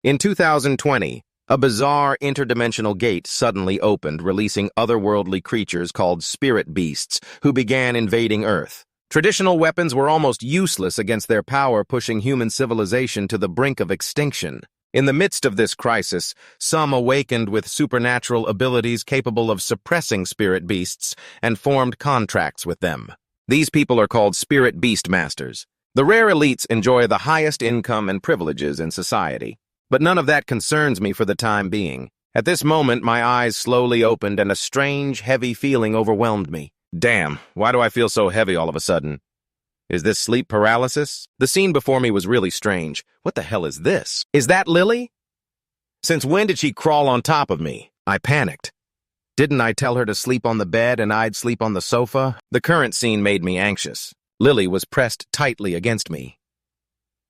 In 2020, a bizarre interdimensional gate suddenly opened, releasing otherworldly creatures called spirit beasts who began invading Earth. Traditional weapons were almost useless against their power, pushing human civilization to the brink of extinction. In the midst of this crisis, some awakened with supernatural abilities capable of suppressing spirit beasts and formed contracts with them. These people are called spirit beast masters. The rare elites enjoy the highest income and privileges in society. But none of that concerns me for the time being. At this moment, my eyes slowly opened and a strange, heavy feeling overwhelmed me. Damn, why do I feel so heavy all of a sudden? Is this sleep paralysis? The scene before me was really strange. What the hell is this? Is that Lily? Since when did she crawl on top of me? I panicked. Didn't I tell her to sleep on the bed and I'd sleep on the sofa? The current scene made me anxious. Lily was pressed tightly against me.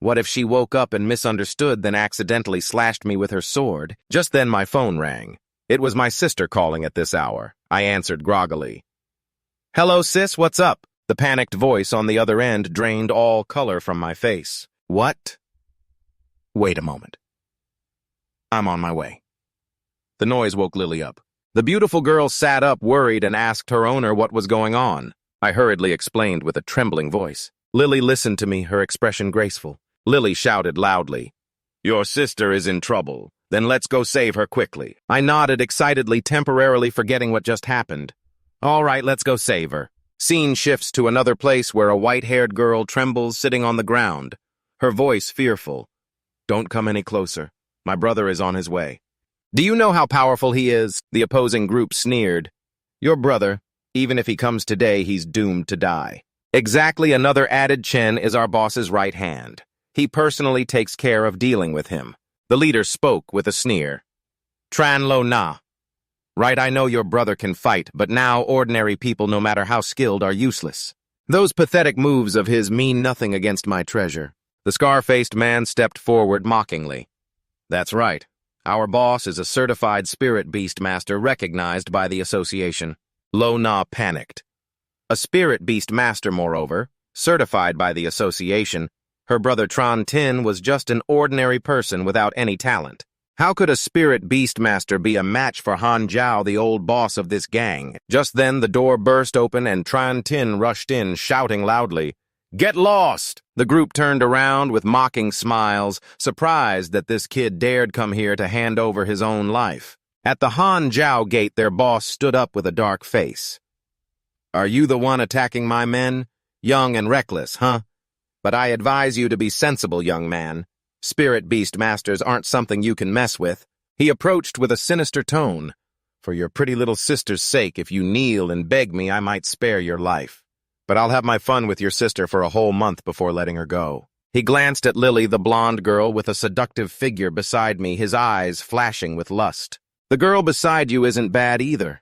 What if she woke up and misunderstood, then accidentally slashed me with her sword? Just then my phone rang. It was my sister calling at this hour. I answered groggily. Hello, sis, what's up? The panicked voice on the other end drained all color from my face. What? Wait a moment. I'm on my way. The noise woke Lily up. The beautiful girl sat up, worried, and asked her owner what was going on. I hurriedly explained with a trembling voice. Lily listened to me, her expression graceful. Lily shouted loudly, Your sister is in trouble. Then let's go save her quickly. I nodded excitedly, temporarily forgetting what just happened. All right, let's go save her. Scene shifts to another place where a white-haired girl trembles sitting on the ground, her voice fearful. Don't come any closer. My brother is on his way. Do you know how powerful he is? The opposing group sneered. Your brother, even if he comes today, he's doomed to die. Exactly, another added chin is our boss's right hand. He personally takes care of dealing with him. The leader spoke with a sneer. Tran lo na. Right, I know your brother can fight, but now ordinary people, no matter how skilled, are useless. Those pathetic moves of his mean nothing against my treasure. The scar-faced man stepped forward mockingly. That's right. Our boss is a certified spirit beast master recognized by the association. Lo na panicked. A spirit beast master, moreover, certified by the association. Her brother Tran Tin was just an ordinary person without any talent. How could a spirit beast master be a match for Han Zhao, the old boss of this gang? Just then the door burst open and Tran Tin rushed in, shouting loudly, Get lost! The group turned around with mocking smiles, surprised that this kid dared come here to hand over his own life. At the Han Zhao gate, their boss stood up with a dark face. Are you the one attacking my men? Young and reckless, huh? But I advise you to be sensible, young man. Spirit beast masters aren't something you can mess with. He approached with a sinister tone. For your pretty little sister's sake, if you kneel and beg me, I might spare your life. But I'll have my fun with your sister for a whole month before letting her go. He glanced at Lily, the blonde girl with a seductive figure beside me, his eyes flashing with lust. The girl beside you isn't bad either.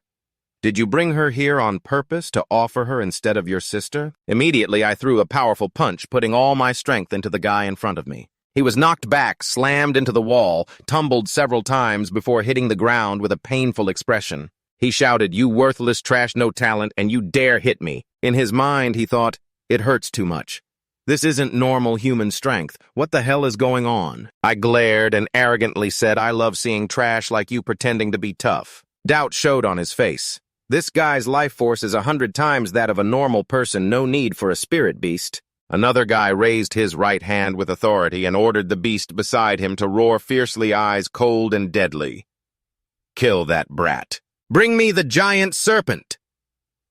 Did you bring her here on purpose to offer her instead of your sister? Immediately, I threw a powerful punch, putting all my strength into the guy in front of me. He was knocked back, slammed into the wall, tumbled several times before hitting the ground with a painful expression. He shouted, You worthless trash, no talent, and you dare hit me. In his mind, he thought, It hurts too much. This isn't normal human strength. What the hell is going on? I glared and arrogantly said, I love seeing trash like you pretending to be tough. Doubt showed on his face. This guy's life force is 100 times that of a normal person, no need for a spirit beast. Another guy raised his right hand with authority and ordered the beast beside him to roar fiercely, eyes cold and deadly. Kill that brat. Bring me the giant serpent.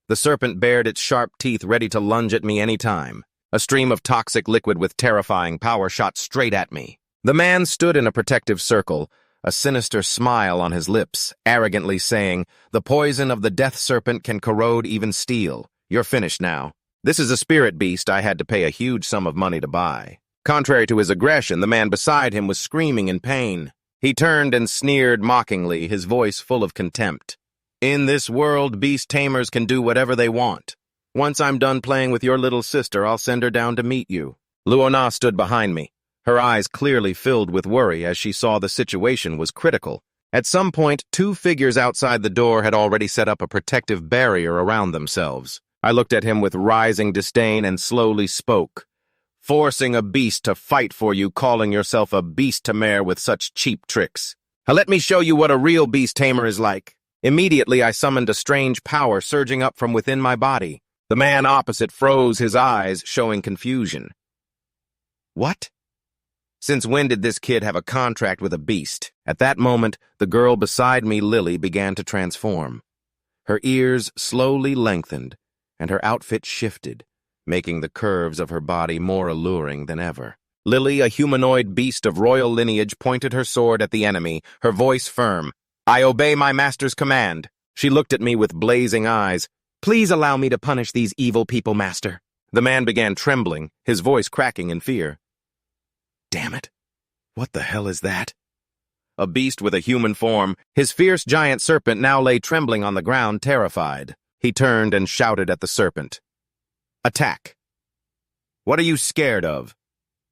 The serpent bared its sharp teeth, ready to lunge at me any time. A stream of toxic liquid with terrifying power shot straight at me. The man stood in a protective circle, a sinister smile on his lips, arrogantly saying, The poison of the death serpent can corrode even steel. You're finished now. This is a spirit beast I had to pay a huge sum of money to buy. Contrary to his aggression, the man beside him was screaming in pain. He turned and sneered mockingly, his voice full of contempt. In this world, beast tamers can do whatever they want. Once I'm done playing with your little sister, I'll send her down to meet you. Luona stood behind me, her eyes clearly filled with worry as she saw the situation was critical. At some point, 2 figures outside the door had already set up a protective barrier around themselves. I looked at him with rising disdain and slowly spoke. Forcing a beast to fight for you, calling yourself a beast Tamer with such cheap tricks. Let me show you what a real beast tamer is like. Immediately, I summoned a strange power surging up from within my body. The man opposite froze his eyes, showing confusion. What? Since when did this kid have a contract with a beast? At that moment, the girl beside me, Lily, began to transform. Her ears slowly lengthened, and her outfit shifted, making the curves of her body more alluring than ever. Lily, a humanoid beast of royal lineage, pointed her sword at the enemy, her voice firm. I obey my master's command. She looked at me with blazing eyes. Please allow me to punish these evil people, master. The man began trembling, his voice cracking in fear. Damn it. What the hell is that? A beast with a human form, his fierce giant serpent now lay trembling on the ground, terrified. He turned and shouted at the serpent. Attack. What are you scared of?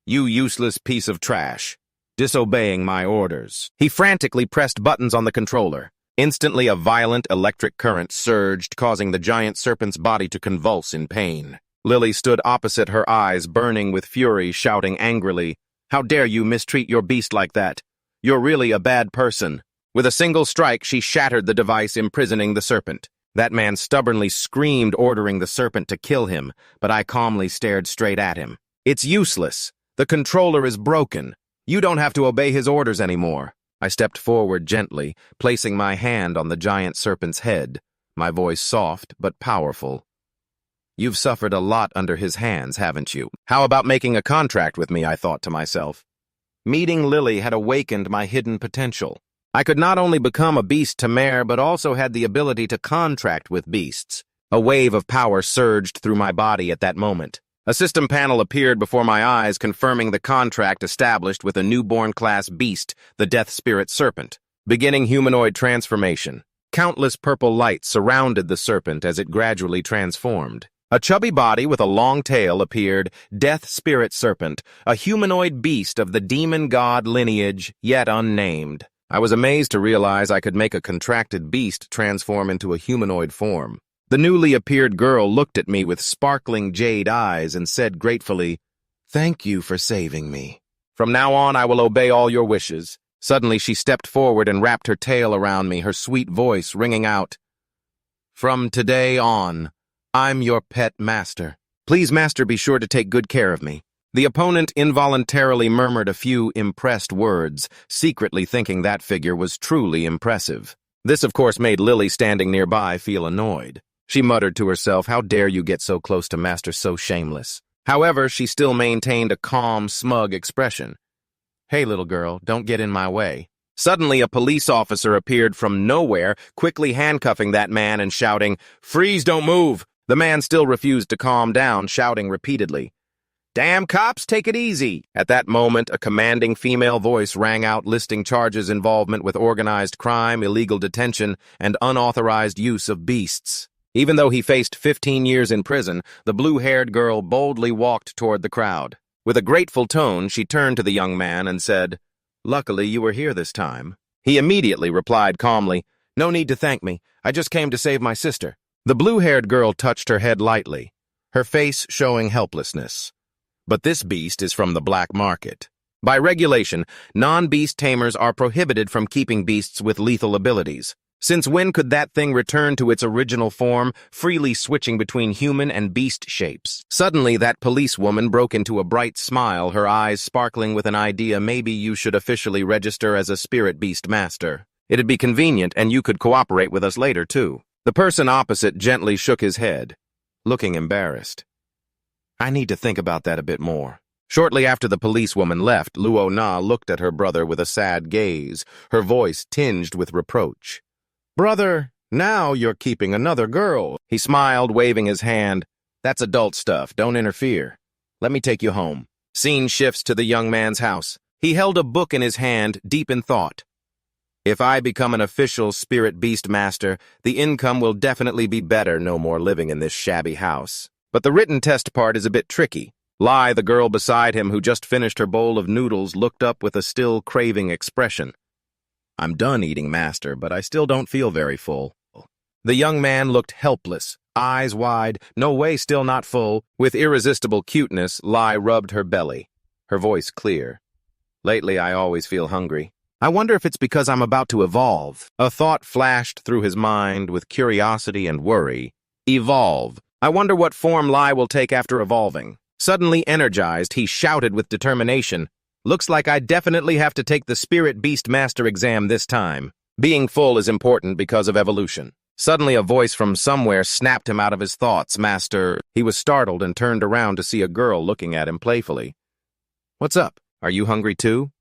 You useless piece of trash. Disobeying my orders. He frantically pressed buttons on the controller. Instantly, a violent electric current surged, causing the giant serpent's body to convulse in pain. Lily stood opposite, her eyes burning with fury, shouting angrily, How dare you mistreat your beast like that? You're really a bad person. With a single strike, she shattered the device imprisoning the serpent. That man stubbornly screamed, ordering the serpent to kill him, but I calmly stared straight at him. It's useless. The controller is broken. You don't have to obey his orders anymore. I stepped forward gently, placing my hand on the giant serpent's head, my voice soft but powerful. You've suffered a lot under his hands, haven't you? How about making a contract with me, I thought to myself. Meeting Lily had awakened my hidden potential. I could not only become a beast Tamer, but also had the ability to contract with beasts. A wave of power surged through my body at that moment. A system panel appeared before my eyes, confirming the contract established with a newborn-class beast, the Death Spirit Serpent. Beginning humanoid transformation. Countless purple lights surrounded the serpent as it gradually transformed. A chubby body with a long tail appeared, Death Spirit Serpent, a humanoid beast of the demon god lineage, yet unnamed. I was amazed to realize I could make a contracted beast transform into a humanoid form. The newly appeared girl looked at me with sparkling jade eyes and said gratefully, Thank you for saving me. From now on, I will obey all your wishes. Suddenly, she stepped forward and wrapped her tail around me, her sweet voice ringing out, From today on, I'm your pet master. Please, master, be sure to take good care of me. The opponent involuntarily murmured a few impressed words, secretly thinking that figure was truly impressive. This, of course, made Lily standing nearby feel annoyed. She muttered to herself, How dare you get so close to master, so shameless. However, she still maintained a calm, smug expression. Hey, little girl, don't get in my way. Suddenly, a police officer appeared from nowhere, quickly handcuffing that man and shouting, Freeze, don't move! The man still refused to calm down, shouting repeatedly, Damn cops, take it easy! At that moment, a commanding female voice rang out listing charges involvement with organized crime, illegal detention, and unauthorized use of beasts. Even though he faced 15 years in prison, the blue-haired girl boldly walked toward the crowd. With a grateful tone, she turned to the young man and said, Luckily, you were here this time. He immediately replied calmly, No need to thank me. I just came to save my sister. The blue-haired girl touched her head lightly, her face showing helplessness. But this beast is from the black market. By regulation, non-beast tamers are prohibited from keeping beasts with lethal abilities. Since when could that thing return to its original form, freely switching between human and beast shapes? Suddenly, that policewoman broke into a bright smile, her eyes sparkling with an idea. Maybe you should officially register as a spirit beast master. It'd be convenient, and you could cooperate with us later, too. The person opposite gently shook his head, looking embarrassed. I need to think about that a bit more. Shortly after the policewoman left, Luo Na looked at her brother with a sad gaze, her voice tinged with reproach. Brother, now you're keeping another girl. He smiled, waving his hand. That's adult stuff, don't interfere. Let me take you home. Scene shifts to the young man's house. He held a book in his hand, deep in thought. If I become an official spirit beast master, the income will definitely be better, no more living in this shabby house. But the written test part is a bit tricky. Lai, the girl beside him who just finished her bowl of noodles, looked up with a still craving expression. I'm done eating, master, but I still don't feel very full. The young man looked helpless, eyes wide, no way still not full. With irresistible cuteness, Lai rubbed her belly, her voice clear. Lately, I always feel hungry. I wonder if it's because I'm about to evolve. A thought flashed through his mind with curiosity and worry. Evolve. I wonder what form Lai will take after evolving. Suddenly energized, he shouted with determination, "Looks like I definitely have to take the Spirit Beast Master exam this time. Being full is important because of evolution." Suddenly a voice from somewhere snapped him out of his thoughts. "Master." He was startled and turned around to see a girl looking at him playfully. "What's up? Are you hungry too?"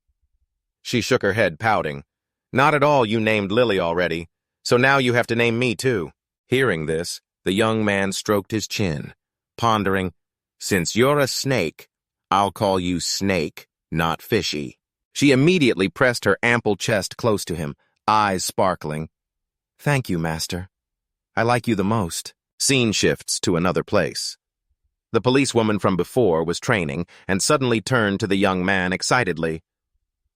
She shook her head, pouting. "Not at all, you named Lily already, so now you have to name me too." Hearing this, the young man stroked his chin, pondering, "Since you're a snake, I'll call you Snake, not Fishy." She immediately pressed her ample chest close to him, eyes sparkling. "Thank you, Master. I like you the most." Scene shifts to another place. The policewoman from before was training and suddenly turned to the young man excitedly.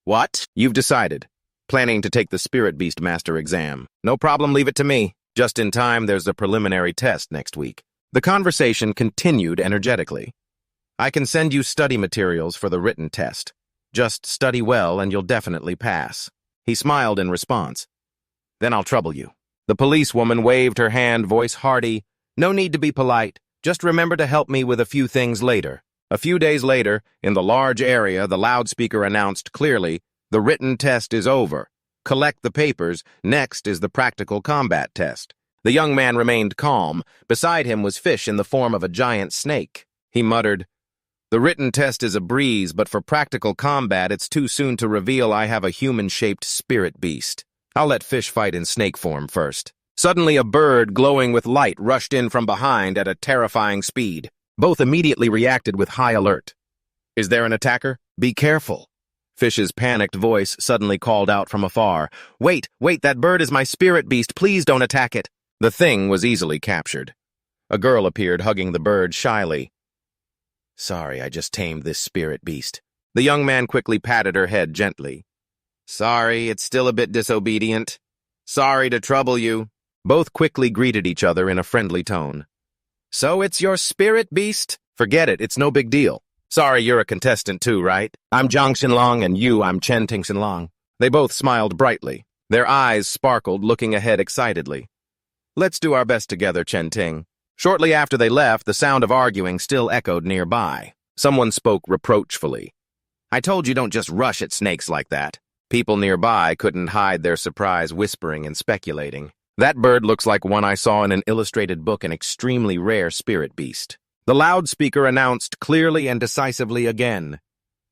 "What? You've decided. Planning to take the Spirit Beast Master exam. No problem, leave it to me. Just in time, there's a preliminary test next week." The conversation continued energetically. "I can send you study materials for the written test. Just study well and you'll definitely pass." He smiled in response. "Then I'll trouble you." The policewoman waved her hand, voice hearty. "No need to be polite. Just remember to help me with a few things later." A few days later, in the large area, the loudspeaker announced clearly, "The written test is over. Collect the papers. Next is the practical combat test." The young man remained calm. Beside him was Fish in the form of a giant snake. He muttered, "The written test is a breeze, but for practical combat, it's too soon to reveal I have a human-shaped spirit beast. I'll let Fish fight in snake form first." Suddenly, a bird glowing with light rushed in from behind at a terrifying speed. Both immediately reacted with high alert. "Is there an attacker? Be careful." Fish's panicked voice suddenly called out from afar. Wait, that bird is my spirit beast. Please don't attack it." The thing was easily captured. A girl appeared, hugging the bird shyly. "Sorry, I just tamed this spirit beast." The young man quickly patted her head gently. "Sorry, it's still a bit disobedient. Sorry to trouble you." Both quickly greeted each other in a friendly tone. "So it's your spirit beast? Forget it, it's no big deal. Sorry, you're a contestant too, right? I'm Zhang Xinlong, and I'm Chen Ting Xinlong." They both smiled brightly. Their eyes sparkled, looking ahead excitedly. "Let's do our best together, Chen Ting." Shortly after they left, the sound of arguing still echoed nearby. Someone spoke reproachfully. "I told you don't just rush at snakes like that." People nearby couldn't hide their surprise, whispering and speculating. "That bird looks like one I saw in an illustrated book, an extremely rare spirit beast." The loudspeaker announced clearly and decisively again.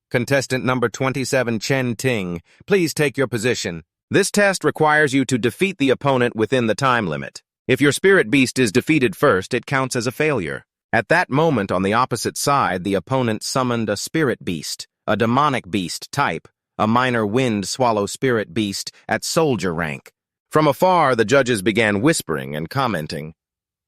"Contestant number 27, Chen Ting, please take your position. This test requires you to defeat the opponent within the time limit. If your spirit beast is defeated first, it counts as a failure." At that moment, on the opposite side, the opponent summoned a spirit beast, a demonic beast type, a minor wind swallow spirit beast at soldier rank. From afar, the judges began whispering and commenting.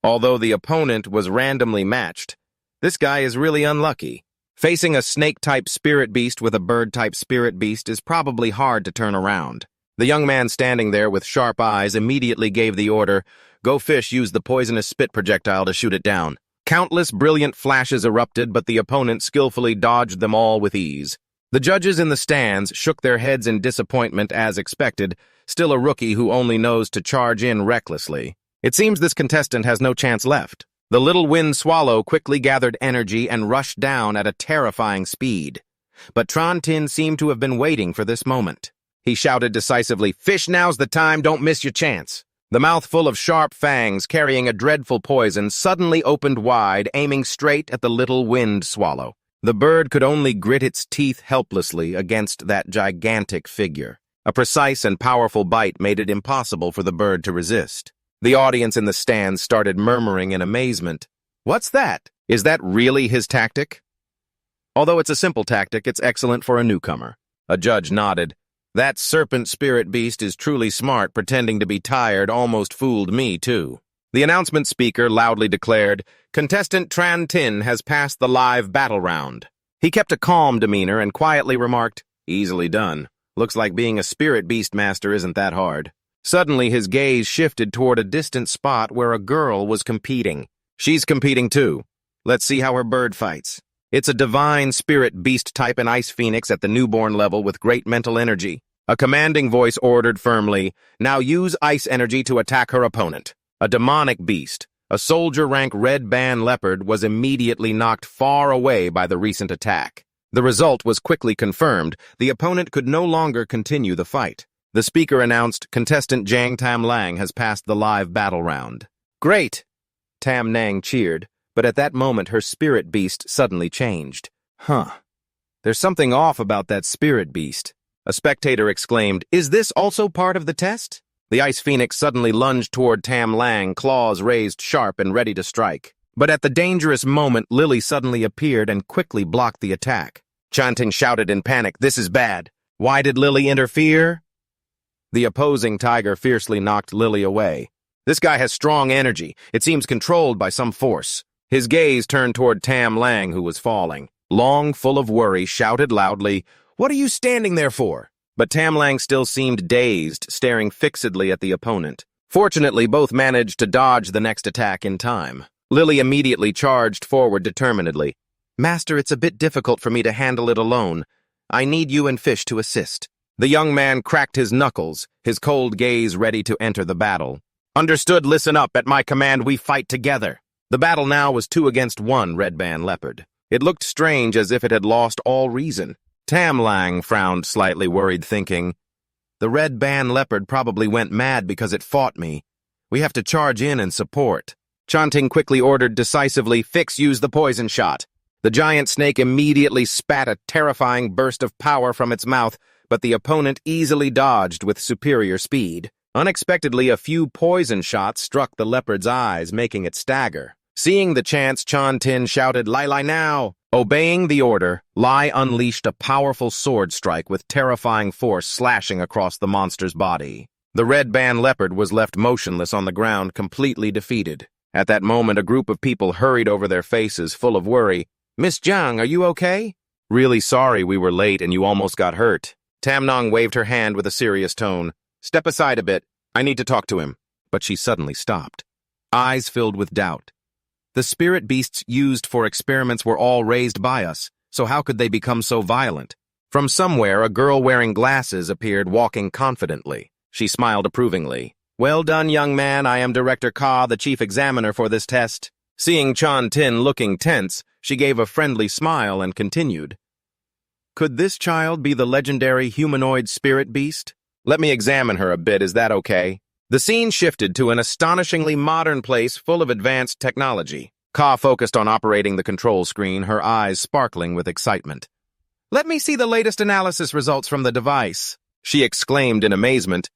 Although the opponent was randomly matched, this guy is really unlucky. Facing a snake-type spirit beast with a bird-type spirit beast is probably hard to turn around. The young man standing there with sharp eyes immediately gave the order, "Go Fish, use the poisonous spit projectile to shoot it down." Countless brilliant flashes erupted, but the opponent skillfully dodged them all with ease. The judges in the stands shook their heads in disappointment as expected, still a rookie who only knows to charge in recklessly. It seems this contestant has no chance left. The little wind swallow quickly gathered energy and rushed down at a terrifying speed. But Tran Tin seemed to have been waiting for this moment. He shouted decisively, "Fish, now's the time, don't miss your chance." The mouth full of sharp fangs carrying a dreadful poison suddenly opened wide, aiming straight at the little wind swallow. The bird could only grit its teeth helplessly against that gigantic figure. A precise and powerful bite made it impossible for the bird to resist. The audience in the stands started murmuring in amazement. "What's that? Is that really his tactic?" Although it's a simple tactic, it's excellent for a newcomer. A judge nodded. "That serpent spirit beast is truly smart, pretending to be tired almost fooled me, too." The announcement speaker loudly declared, "Contestant Tran Tin has passed the live battle round." He kept a calm demeanor and quietly remarked, "Easily done. Looks like being a spirit beast master isn't that hard." Suddenly, his gaze shifted toward a distant spot where a girl was competing. She's competing too. Let's see how her bird fights. It's a divine spirit beast type an ice phoenix at the newborn level with great mental energy. A commanding voice ordered firmly, "Now use ice energy to attack her opponent." A demonic beast, a soldier rank red band leopard, was immediately knocked far away by the recent attack. The result was quickly confirmed. The opponent could no longer continue the fight. The speaker announced, "Contestant Jang Tam Lang has passed the live battle round." "Great!" Tam Nang cheered, but at that moment her spirit beast suddenly changed. There's something off about that spirit beast." A spectator exclaimed, "Is this also part of the test?" The ice phoenix suddenly lunged toward Tam Lang, claws raised sharp and ready to strike. But at the dangerous moment, Lily suddenly appeared and quickly blocked the attack. Chanting shouted in panic, "This is bad. Why did Lily interfere?" The opposing tiger fiercely knocked Lily away. "This guy has strong energy. It seems controlled by some force." His gaze turned toward Tam Lang, who was falling. Long, full of worry, shouted loudly, "What are you standing there for?" But Tam Lang still seemed dazed, staring fixedly at the opponent. Fortunately, both managed to dodge the next attack in time. Lily immediately charged forward determinedly. "Master, it's a bit difficult for me to handle it alone. I need you and Fish to assist." The young man cracked his knuckles, his cold gaze ready to enter the battle. "Understood, listen up. At my command, we fight together." The battle now was 2 against 1 red band leopard. It looked strange, as if it had lost all reason. Tam Lang frowned slightly worried, thinking, "The red band leopard probably went mad because it fought me. We have to charge in and support." Chanting quickly ordered decisively, "Fix, use the poison shot." The giant snake immediately spat a terrifying burst of power from its mouth, but the opponent easily dodged with superior speed. Unexpectedly, a few poison shots struck the leopard's eyes, making it stagger. Seeing the chance, Tin shouted, "Lai now!" Obeying the order, Lai unleashed a powerful sword strike with terrifying force slashing across the monster's body. The red band leopard was left motionless on the ground, completely defeated. At that moment, a group of people hurried over their faces, full of worry. "Miss Jiang, are you okay?" "Really sorry we were late and you almost got hurt." Tam Nong waved her hand with a serious tone. "Step aside a bit. I need to talk to him." But she suddenly stopped, eyes filled with doubt. The spirit beasts used for experiments were all raised by us, so how could they become so violent? From somewhere, a girl wearing glasses appeared, walking confidently. She smiled approvingly. "Well done, young man. I am Director Ka, the chief examiner for this test." Seeing Tin looking tense, she gave a friendly smile and continued. "Could this child be the legendary humanoid spirit beast? Let me examine her a bit, is that okay?" The scene shifted to an astonishingly modern place full of advanced technology. Ka focused on operating the control screen, her eyes sparkling with excitement. "Let me see the latest analysis results from the device," she exclaimed in amazement.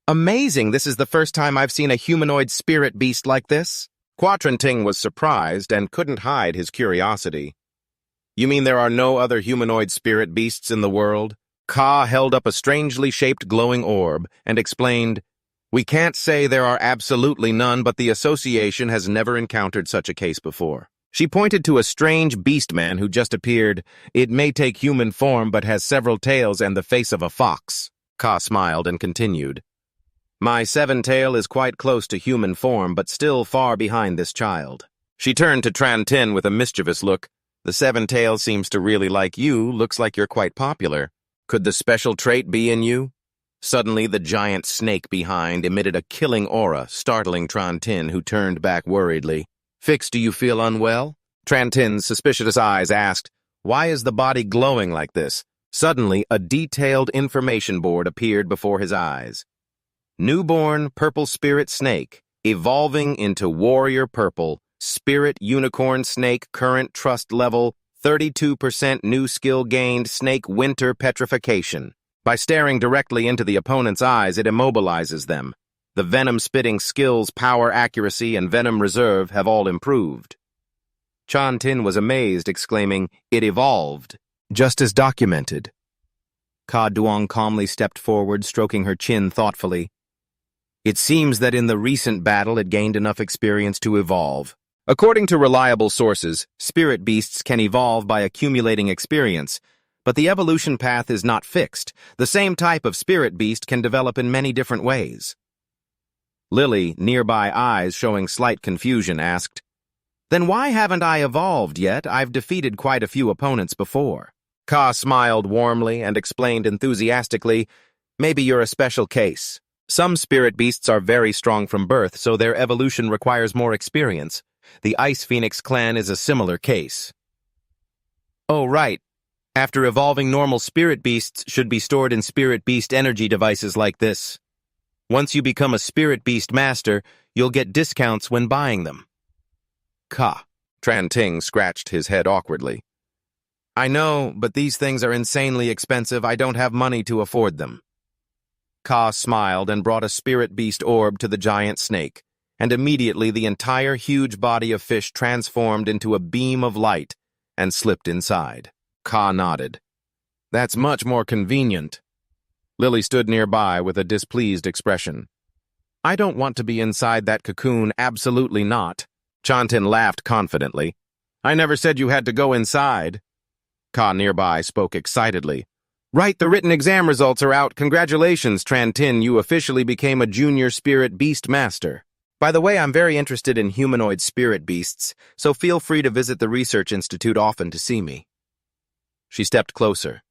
"Amazing, this is the first time I've seen a humanoid spirit beast like this." Confronting was surprised and couldn't hide his curiosity. "You mean there are no other humanoid spirit beasts in the world?" Ka held up a strangely shaped glowing orb and explained, "We can't say there are absolutely none, but the association has never encountered such a case before." She pointed to a strange beast man who just appeared. "It may take human form, but has several tails and the face of a fox." Ka smiled and continued, "My 7-tail is quite close to human form, but still far behind this child." She turned to Tin with a mischievous look. "The 7-tail seems to really like you. Looks like you're quite popular. Could the special trait be in you?" Suddenly, the giant snake behind emitted a killing aura, startling Tin, who turned back worriedly. "Fix, do you feel unwell?" Tin's suspicious eyes asked, "Why is the body glowing like this?" Suddenly, a detailed information board appeared before his eyes. Newborn purple spirit snake, evolving into warrior purple, spirit unicorn snake, current trust level, 32% new skill gained, snake winter petrification. By staring directly into the opponent's eyes, it immobilizes them. The venom-spitting skills, power, accuracy, and venom reserve have all improved. Tin was amazed, exclaiming, "It evolved, just as documented." Ka Duong calmly stepped forward, stroking her chin thoughtfully. "It seems that in the recent battle it gained enough experience to evolve. According to reliable sources, spirit beasts can evolve by accumulating experience, but the evolution path is not fixed. The same type of spirit beast can develop in many different ways." Lily, nearby eyes showing slight confusion, asked, "Then why haven't I evolved yet? I've defeated quite a few opponents before." Ka smiled warmly and explained enthusiastically, "Maybe you're a special case. Some spirit beasts are very strong from birth, so their evolution requires more experience. The Ice Phoenix clan is a similar case." "Oh, right. After evolving, normal spirit beasts should be stored in spirit beast energy devices like this. Once you become a spirit beast master, you'll get discounts when buying them." "Ka." Ting scratched his head awkwardly. "I know, but these things are insanely expensive. I don't have money to afford them." Ka smiled and brought a spirit beast orb to the giant snake, and immediately the entire huge body of fish transformed into a beam of light and slipped inside. Ka nodded. "That's much more convenient." Lily stood nearby with a displeased expression. "I don't want to be inside that cocoon, absolutely not." Chantin laughed confidently. "I never said you had to go inside." Ka nearby spoke excitedly. "Right, the written exam results are out. Congratulations, Tin, you officially became a junior spirit beast master. By the way, I'm very interested in humanoid spirit beasts, so feel free to visit the Research Institute often to see me." She stepped closer.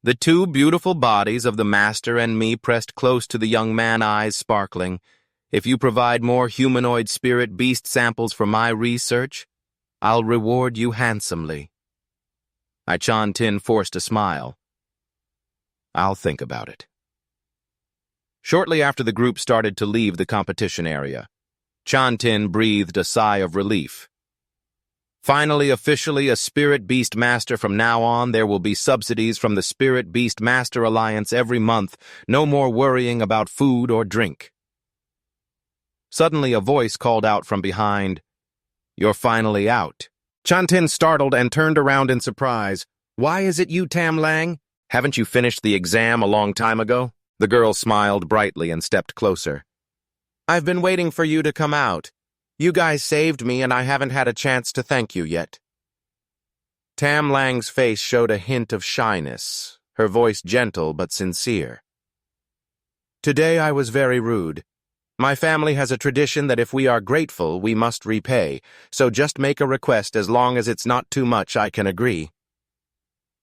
The two beautiful bodies of the master and me pressed close to the young man, eyes sparkling. "If you provide more humanoid spirit beast samples for my research, I'll reward you handsomely." Tin forced a smile. "I'll think about it." Shortly after the group started to leave the competition area, Tin breathed a sigh of relief. Finally, officially a Spirit Beast Master. From now on, there will be subsidies from the Spirit Beast Master Alliance every month. No more worrying about food or drink. Suddenly, a voice called out from behind, "You're finally out." Tin startled and turned around in surprise. "Why is it you, Tam Lang? Haven't you finished the exam a long time ago?" The girl smiled brightly and stepped closer. "I've been waiting for you to come out. You guys saved me, and I haven't had a chance to thank you yet." Tam Lang's face showed a hint of shyness, her voice gentle but sincere. "Today I was very rude. My family has a tradition that if we are grateful, we must repay, so just make a request. As long as it's not too much, I can agree."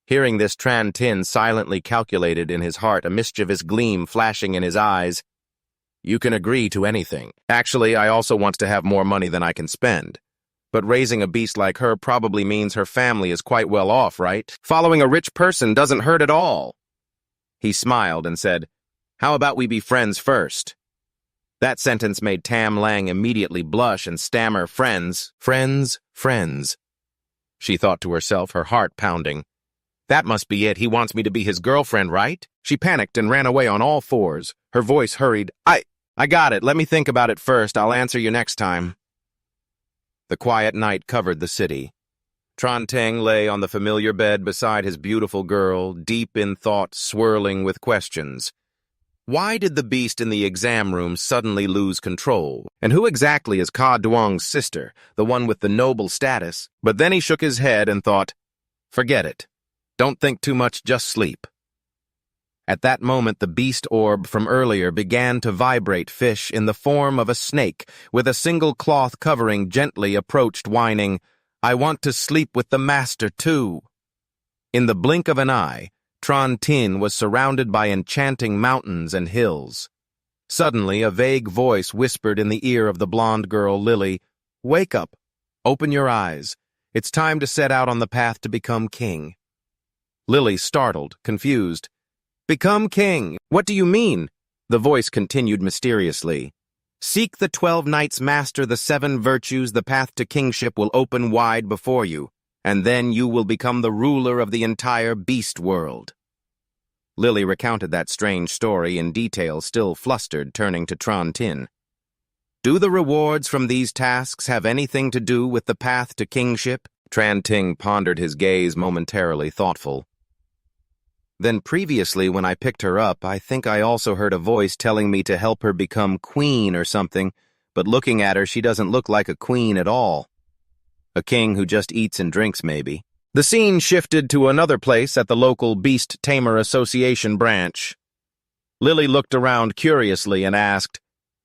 Hearing this, Tin silently calculated in his heart, a mischievous gleam flashing in his eyes. "You can agree to anything. Actually, I also want to have more money than I can spend. But raising a beast like her probably means her family is quite well off, right? Following a rich person doesn't hurt at all." He smiled and said, "How about we be friends first?" That sentence made Tam Lang immediately blush and stammer, "Friends, friends, friends." She thought to herself, her heart pounding. "That must be it. He wants me to be his girlfriend, right?" She panicked and ran away on all fours. Her voice hurried. I got it. Let me think about it first. I'll answer you next time." The quiet night covered the city. Teng lay on the familiar bed beside his beautiful girl, deep in thought, swirling with questions. Why did the beast in the exam room suddenly lose control? And who exactly is Ka Duong's sister, the one with the noble status? But then he shook his head and thought, forget it. Don't think too much, just sleep. At that moment, the beast orb from earlier began to vibrate. Fish in the form of a snake, with a single cloth covering, gently approached, whining, "I want to sleep with the master too." In the blink of an eye, Tin was surrounded by enchanting mountains and hills. Suddenly, a vague voice whispered in the ear of the blonde girl, Lily, "Wake up. Open your eyes. It's time to set out on the path to become king." Lily, startled, confused. "Become king? What do you mean?" The voice continued mysteriously. "Seek the 12 Knights, master the 7 virtues. The path to kingship will open wide before you, and then you will become the ruler of the entire beast world." Lily recounted that strange story in detail, still flustered, turning to Tin. "Do the rewards from these tasks have anything to do with the path to kingship?" Ting pondered, his gaze momentarily thoughtful. "Then previously when I picked her up, I think I also heard a voice telling me to help her become queen or something, but looking at her, she doesn't look like a queen at all. A king who just eats and drinks, maybe." The scene shifted to another place at the local Beast Tamer Association branch. Lily looked around curiously and asked,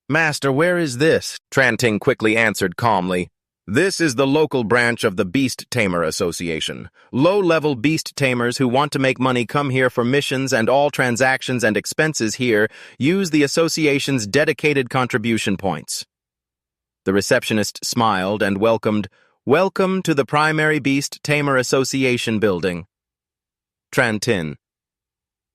Master, where is this? Tranting quickly answered calmly. This is the local branch of the Beast Tamer Association. Low-level beast tamers who want to make money come here for missions, and all transactions and expenses here use the association's dedicated contribution points. The receptionist smiled and welcomed, "Welcome to the Primary Beast Tamer Association building." Trantin.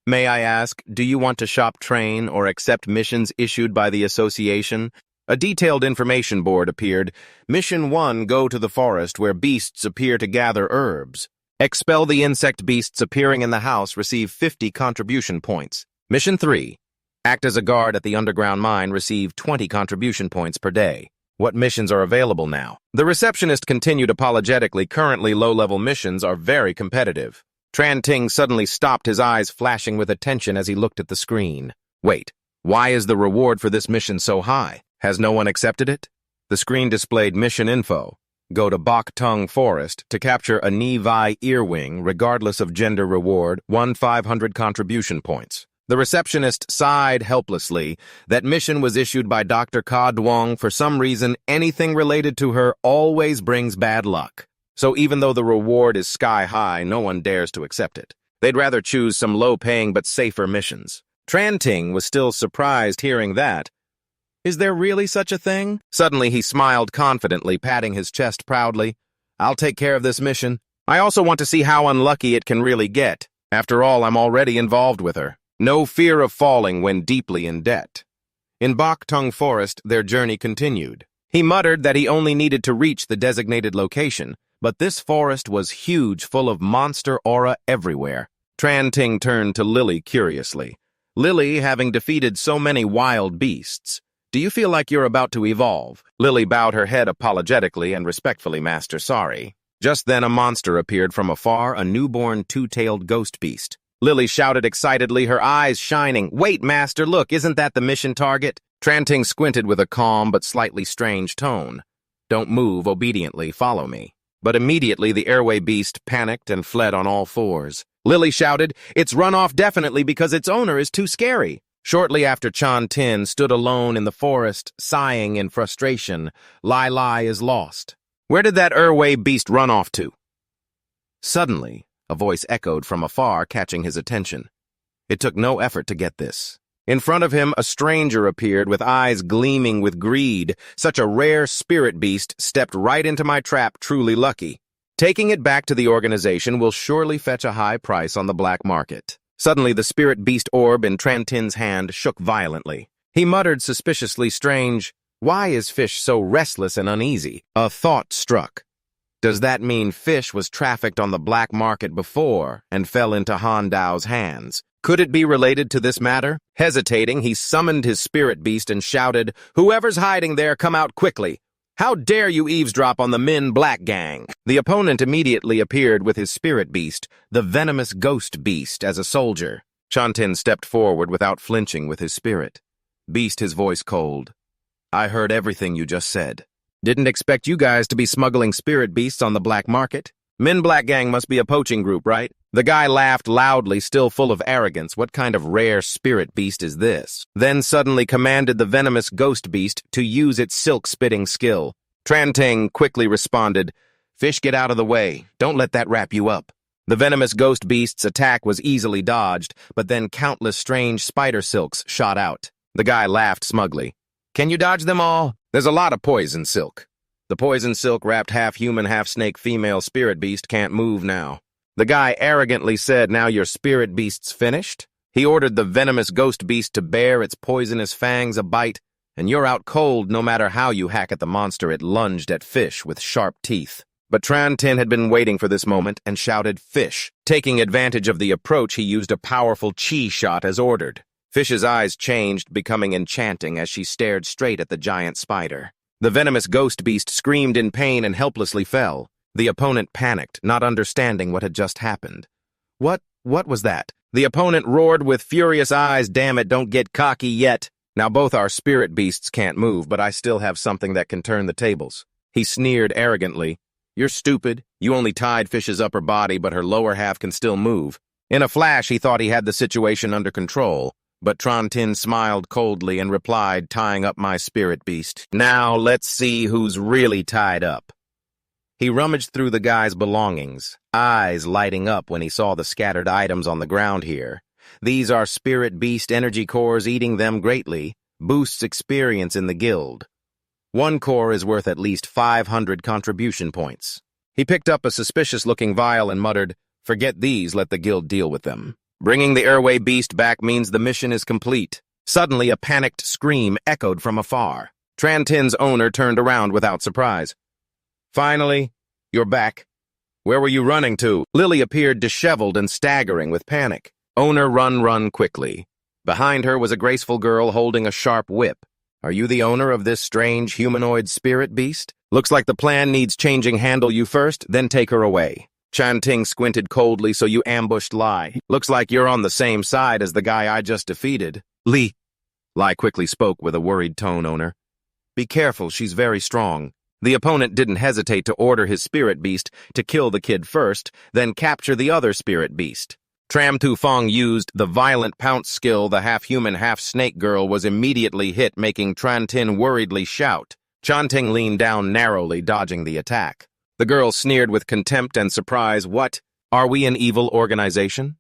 May I ask, do you want to shop, train, or accept missions issued by the association? A detailed information board appeared. Mission 1, go to the forest where beasts appear to gather herbs. Expel the insect beasts appearing in the house, receive 50 contribution points. Mission 3, act as a guard at the underground mine, receive 20 contribution points per day. What missions are available now? The receptionist continued apologetically. Currently, low-level missions are very competitive. Tranting suddenly stopped, his eyes flashing with attention as he looked at the screen. Wait, why is the reward for this mission so high? Has no one accepted it? The screen displayed mission info. Go to Bok Tung Forest to capture a Nevi earwing, regardless of gender reward, 1,500 contribution points. The receptionist sighed helplessly. That mission was issued by Dr. Ka Duong. For some reason, anything related to her always brings bad luck. So even though the reward is sky high, no one dares to accept it. They'd rather choose some low-paying but safer missions. Tranting was still surprised hearing that. Is there really such a thing? Suddenly he smiled confidently, patting his chest proudly. I'll take care of this mission. I also want to see how unlucky it can really get. After all, I'm already involved with her. No fear of falling when deeply in debt. In Bok Tung Forest, their journey continued. He muttered that he only needed to reach the designated location, but this forest was huge, full of monster aura everywhere. Tranting turned to Lily curiously. Lily, having defeated so many wild beasts, do you feel like you're about to evolve? Lily bowed her head apologetically and respectfully, Master, sorry. Just then a monster appeared from afar, a newborn two-tailed ghost beast. Lily shouted excitedly, her eyes shining. Wait, Master, look, isn't that the mission target? Tranting squinted with a calm but slightly strange tone. Don't move, obediently, follow me. But immediately the airway beast panicked and fled on all fours. Lily shouted, it's run off definitely because its owner is too scary. Shortly after, Chan Tin stood alone in the forest, sighing in frustration. Lai Lai is lost. Where did that airway beast run off to? Suddenly, a voice echoed from afar, catching his attention. It took no effort to get this. In front of him, a stranger appeared with eyes gleaming with greed. Such a rare spirit beast stepped right into my trap, truly lucky. Taking it back to the organization will surely fetch a high price on the black market. Suddenly, the spirit beast orb in Trantin's hand shook violently. He muttered suspiciously, strange, why is Fish so restless and uneasy? A thought struck. Does that mean Fish was trafficked on the black market before and fell into Han Dao's hands? Could it be related to this matter? Hesitating, he summoned his spirit beast and shouted, whoever's hiding there, come out quickly. How dare you eavesdrop on the Min Black Gang? The opponent immediately appeared with his spirit beast, the venomous ghost beast, as a soldier. Chantin stepped forward without flinching with his spirit. Beast, his voice cold. I heard everything you just said. Didn't expect you guys to be smuggling spirit beasts on the black market. Min Black Gang must be a poaching group, right? The guy laughed loudly, still full of arrogance. What kind of rare spirit beast is this? Then suddenly commanded the venomous ghost beast to use its silk-spitting skill. Tranting quickly responded, Fish, get out of the way. Don't let that wrap you up. The venomous ghost beast's attack was easily dodged, but then countless strange spider silks shot out. The guy laughed smugly. Can you dodge them all? There's a lot of poison silk. The poison silk wrapped half-human, half-snake female spirit beast can't move now. The guy arrogantly said, now your spirit beast's finished? He ordered the venomous ghost beast to bear its poisonous fangs a bite, and you're out cold no matter how you hack at the monster. It lunged at Fish with sharp teeth. But Trantin had been waiting for this moment and shouted, Fish. Taking advantage of the approach, he used a powerful chi shot as ordered. Fish's eyes changed, becoming enchanting as she stared straight at the giant spider. The venomous ghost beast screamed in pain and helplessly fell. The opponent panicked, not understanding what had just happened. What was that? The opponent roared with furious eyes, damn it, don't get cocky yet. Now both our spirit beasts can't move, but I still have something that can turn the tables. He sneered arrogantly. You're stupid. You only tied Fish's upper body, but her lower half can still move. In a flash, he thought he had the situation under control. But Trantin smiled coldly and replied, tying up my spirit beast. Now let's see who's really tied up. He rummaged through the guy's belongings, eyes lighting up when he saw the scattered items on the ground here. These are spirit beast energy cores, eating them greatly boosts experience in the guild. One core is worth at least 500 contribution points. He picked up a suspicious-looking vial and muttered, "Forget these, let the guild deal with them." Bringing the airway beast back means the mission is complete. Suddenly, a panicked scream echoed from afar. Trantin's owner turned around without surprise. "Finally, you're back. Where were you running to?" Lily appeared disheveled and staggering with panic. Owner, run quickly. Behind her was a graceful girl holding a sharp whip. "Are you the owner of this strange humanoid spirit beast? Looks like the plan needs changing. Handle you first, then take her away." Chanting squinted coldly. "So you ambushed Lai. Looks like you're on the same side as the guy I just defeated." Lai quickly spoke with a worried tone. "Owner, be careful, she's very strong." The opponent didn't hesitate to order his spirit beast to kill the kid first, then capture the other spirit beast. Tram Tu Fong used the violent pounce skill. The half-human, half-snake girl was immediately hit, making Trantin worriedly shout. Chanting leaned down narrowly, dodging the attack. The girl sneered with contempt and surprise. "What? Are we an evil organization?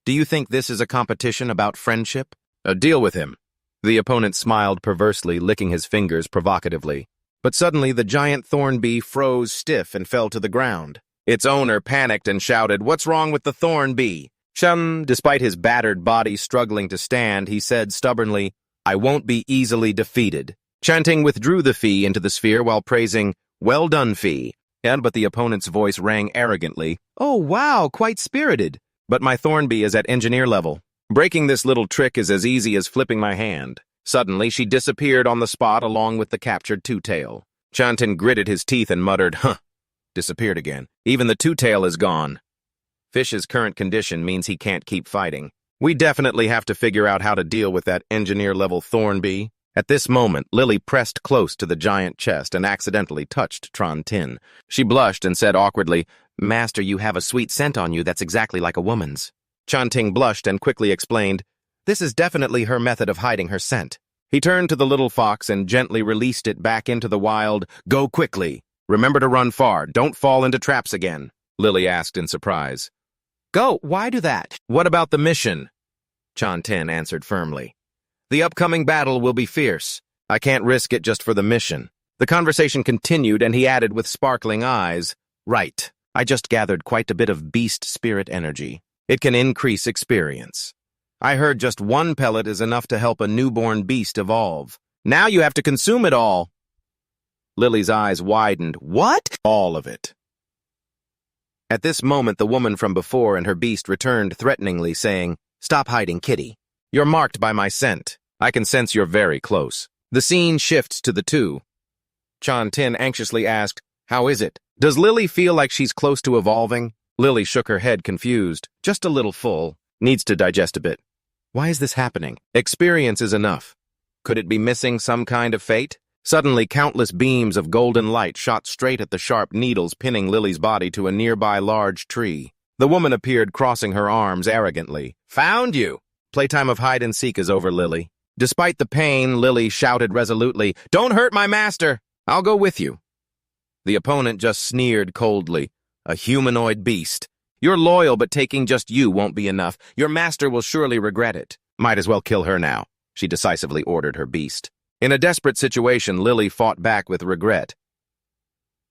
Do you think this is a competition about friendship? Deal with him." The opponent smiled perversely, licking his fingers provocatively. But suddenly the giant thorn bee froze stiff and fell to the ground. Its owner panicked and shouted, "What's wrong with the thorn bee?" Despite his battered body struggling to stand, he said stubbornly, "I won't be easily defeated." Chanting withdrew the fee into the sphere while praising, "Well done, fee." But the opponent's voice rang arrogantly, "Oh wow, quite spirited. But my thorn bee is at engineer level. Breaking this little trick is as easy as flipping my hand." Suddenly, she disappeared on the spot along with the captured two-tail. Chantin gritted his teeth and muttered, "Huh." Disappeared again. Even the two-tail is gone. Fish's current condition means he can't keep fighting. We definitely have to figure out how to deal with that engineer-level thorn bee. At this moment, Lily pressed close to the giant chest and accidentally touched Trantin. She blushed and said awkwardly, "Master, you have a sweet scent on you that's exactly like a woman's." Chanting blushed and quickly explained, "This is definitely her method of hiding her scent." He turned to the little fox and gently released it back into the wild. "Go quickly. Remember to run far. Don't fall into traps again," Lily asked in surprise. "Go, why do that?" "What about the mission?" Chantin answered firmly. "The upcoming battle will be fierce. I can't risk it just for the mission." The conversation continued, and he added with sparkling eyes, "Right. I just gathered quite a bit of beast spirit energy. It can increase experience. I heard just one pellet is enough to help a newborn beast evolve. Now you have to consume it all." Lily's eyes widened. "What?" "All of it." At this moment, the woman from before and her beast returned threateningly, saying, "Stop hiding, kitty. You're marked by my scent. I can sense you're very close." The scene shifts to the two. Chantin anxiously asked, "How is it? Does Lily feel like she's close to evolving?" Lily shook her head, confused. "Just a little full. Needs to digest a bit." "Why is this happening?" "Experience is enough. Could it be missing some kind of fate?" Suddenly, countless beams of golden light shot straight at the sharp needles, pinning Lily's body to a nearby large tree. The woman appeared, crossing her arms arrogantly. "Found you! Playtime of hide-and-seek is over, Lily." Despite the pain, Lily shouted resolutely, "Don't hurt my master! I'll go with you." The opponent just sneered coldly. "A humanoid beast. You're loyal, but taking just you won't be enough. Your master will surely regret it. Might as well kill her now," she decisively ordered her beast. In a desperate situation, Lily fought back with regret.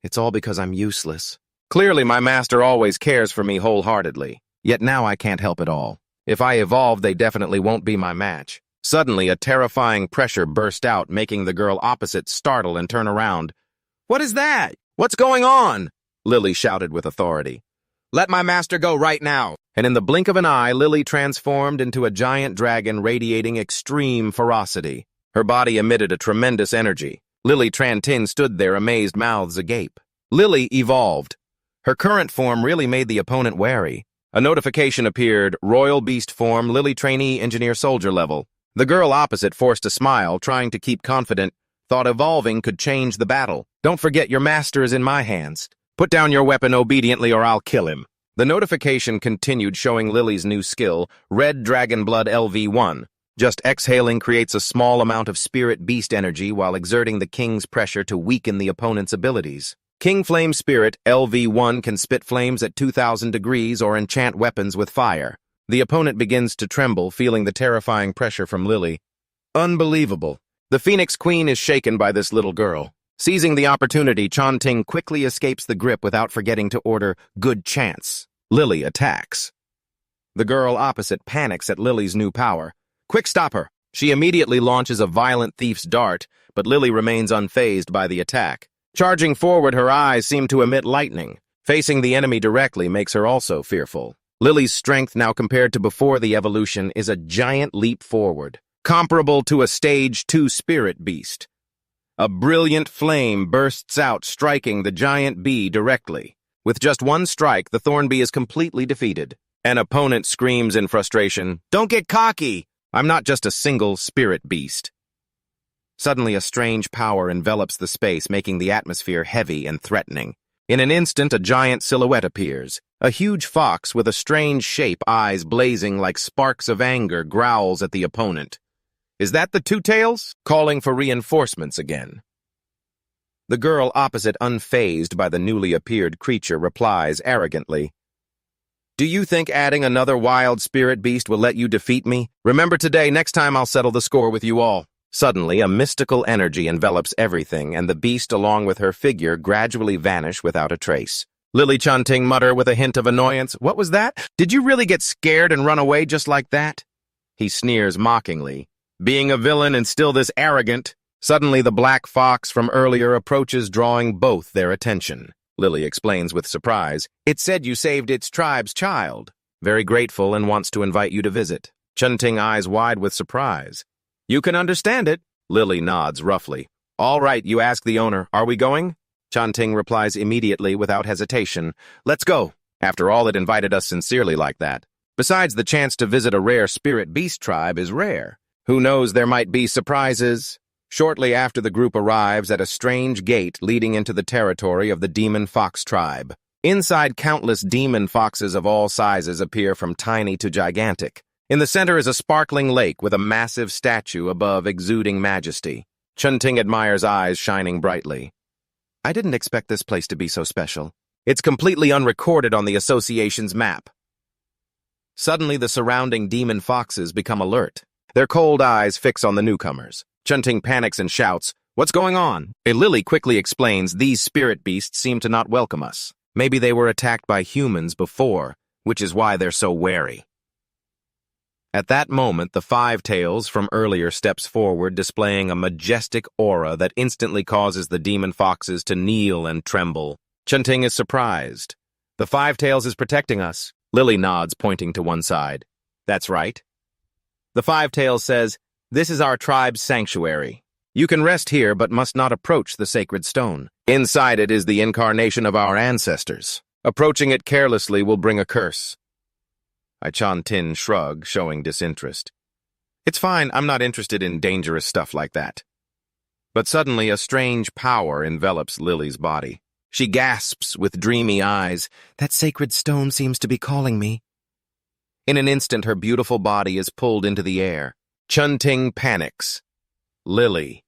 "It's all because I'm useless. Clearly, my master always cares for me wholeheartedly. Yet now I can't help it all. If I evolve, they definitely won't be my match." Suddenly, a terrifying pressure burst out, making the girl opposite startle and turn around. "What is that? What's going on?" Lily shouted with authority. "Let my master go right now." And in the blink of an eye, Lily transformed into a giant dragon radiating extreme ferocity. Her body emitted a tremendous energy. Lily Trantin stood there, amazed, mouths agape. Lily evolved. Her current form really made the opponent wary. A notification appeared, Royal Beast Form, Lily Trainee Engineer Soldier level. The girl opposite forced a smile, trying to keep confident, thought evolving could change the battle. "Don't forget your master is in my hands. Put down your weapon obediently or I'll kill him." The notification continued, showing Lily's new skill, Red Dragon Blood LV1. Just exhaling creates a small amount of spirit beast energy while exerting the king's pressure to weaken the opponent's abilities. King Flame Spirit LV1 can spit flames at 2,000 degrees or enchant weapons with fire. The opponent begins to tremble, feeling the terrifying pressure from Lily. Unbelievable. The Phoenix Queen is shaken by this little girl. Seizing the opportunity, Confronting quickly escapes the grip without forgetting to order good chance. Lily attacks. The girl opposite panics at Lily's new power. Quick, stop her! She immediately launches a violent thief's dart, but Lily remains unfazed by the attack. Charging forward, her eyes seem to emit lightning. Facing the enemy directly makes her also fearful. Lily's strength now compared to before the evolution is a giant leap forward, comparable to a stage 2 spirit beast. A brilliant flame bursts out, striking the giant bee directly. With just one strike, the thorn bee is completely defeated. An opponent screams in frustration, "Don't get cocky! I'm not just a single spirit beast." Suddenly, a strange power envelops the space, making the atmosphere heavy and threatening. In an instant, a giant silhouette appears. A huge fox with a strange shape, eyes blazing like sparks of anger, growls at the opponent. Is that the Two Tails? Calling for reinforcements again. The girl opposite, unfazed by the newly appeared creature, replies arrogantly, "Do you think adding another wild spirit beast will let you defeat me? Remember today, next time I'll settle the score with you all." Suddenly, a mystical energy envelops everything, and the beast along with her figure gradually vanish without a trace. Lily Confronting mutter with a hint of annoyance, "What was that? Did you really get scared and run away just like that?" He sneers mockingly. Being a villain and still this arrogant. Suddenly, the black fox from earlier approaches, drawing both their attention. Lily explains with surprise, "It said you saved its tribe's child. Very grateful and wants to invite you to visit." Confronting eyes wide with surprise. "You can understand it." Lily nods roughly. "All right, you ask the owner. Are we going?" Confronting replies immediately without hesitation. "Let's go. After all, it invited us sincerely like that. Besides, the chance to visit a rare spirit beast tribe is rare. Who knows, there might be surprises." Shortly after, the group arrives at a strange gate leading into the territory of the demon fox tribe. Inside, countless demon foxes of all sizes appear from tiny to gigantic. In the center is a sparkling lake with a massive statue above exuding majesty. Confronting admires, eyes shining brightly. "I didn't expect this place to be so special. It's completely unrecorded on the association's map." Suddenly, the surrounding demon foxes become alert. Their cold eyes fix on the newcomers. Confronting panics and shouts, "What's going on?" Lily quickly explains, "These spirit beasts seem to not welcome us. Maybe they were attacked by humans before, which is why they're so wary." At that moment, the Five Tails from earlier steps forward, displaying a majestic aura that instantly causes the demon foxes to kneel and tremble. Confronting is surprised. "The Five Tails is protecting us." Lily nods, pointing to one side. "That's right." The Five Tails says, "This is our tribe's sanctuary. You can rest here, but must not approach the sacred stone. Inside it is the incarnation of our ancestors. Approaching it carelessly will bring a curse." Confronting shrug, showing disinterest. "It's fine, I'm not interested in dangerous stuff like that." But suddenly a strange power envelops Lily's body. She gasps with dreamy eyes, "That sacred stone seems to be calling me." In an instant, her beautiful body is pulled into the air. Confronting panics. Lily.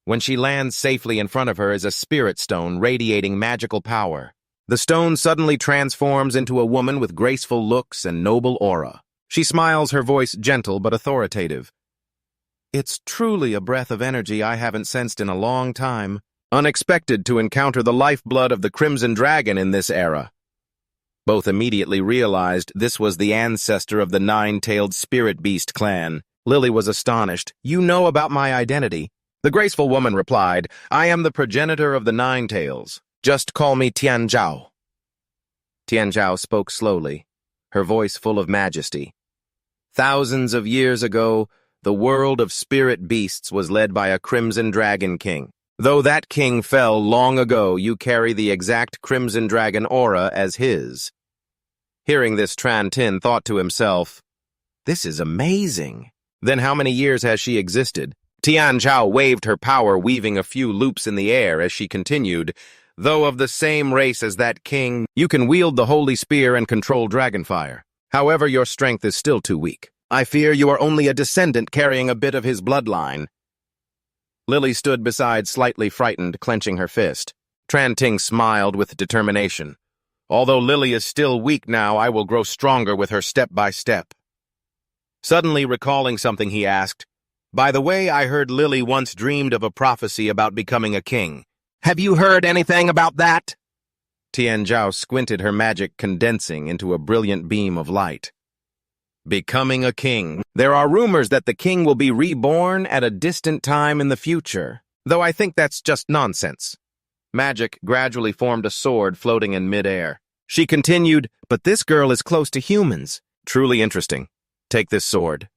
When she lands safely in front of her is a spirit stone radiating magical power. The stone suddenly transforms into a woman with graceful looks and noble aura. She smiles, her voice gentle but authoritative. "It's truly a breath of energy I haven't sensed in a long time. Unexpected to encounter the lifeblood of the Crimson Dragon in this era." Both immediately realized this was the ancestor of the nine-tailed spirit beast clan. Lily was astonished. "You know about my identity?" The graceful woman replied, "I am the progenitor of the Nine Tails. Just call me Tian Zhao." Tian Zhao spoke slowly, her voice full of majesty. "Thousands of years ago, the world of spirit beasts was led by a Crimson Dragon King. Though that king fell long ago, you carry the exact Crimson Dragon aura as his." Hearing this, Confronting thought to himself, "This is amazing. Then how many years has she existed?" Tian Zhao waved her power, weaving a few loops in the air as she continued, "Though of the same race as that king, you can wield the holy spear and control dragonfire. However, your strength is still too weak. I fear you are only a descendant carrying a bit of his bloodline. Lily stood beside, slightly frightened, clenching her fist. Tranting smiled with determination. Although Lily is still weak now, I will grow stronger with her step by step. Suddenly recalling something, he asked, By the way, I heard Lily once dreamed of a prophecy about becoming a king. Have you heard anything about that? Tianzhao squinted, her magic condensing into a brilliant beam of light. Becoming a king. There are rumors that the king will be reborn at a distant time in the future, though I think that's just nonsense. Magic gradually formed a sword floating in midair. She continued, But this girl is close to humans. Truly interesting. Take this sword.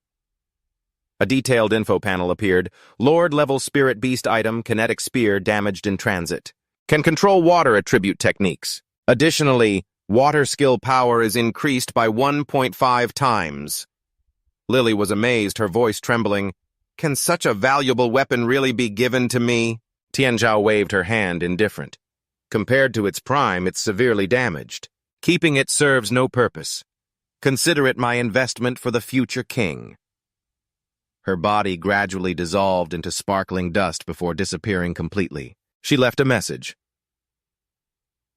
A detailed info panel appeared. Lord-level spirit beast item, kinetic spear damaged in transit. Can control water attribute techniques. Additionally, water skill power is increased by 1.5 times. Lily was amazed, her voice trembling. Can such a valuable weapon really be given to me? Tianzhao waved her hand, indifferent. Compared to its prime, it's severely damaged. Keeping it serves no purpose. Consider it my investment for the future king. Her body gradually dissolved into sparkling dust before disappearing completely. She left a message.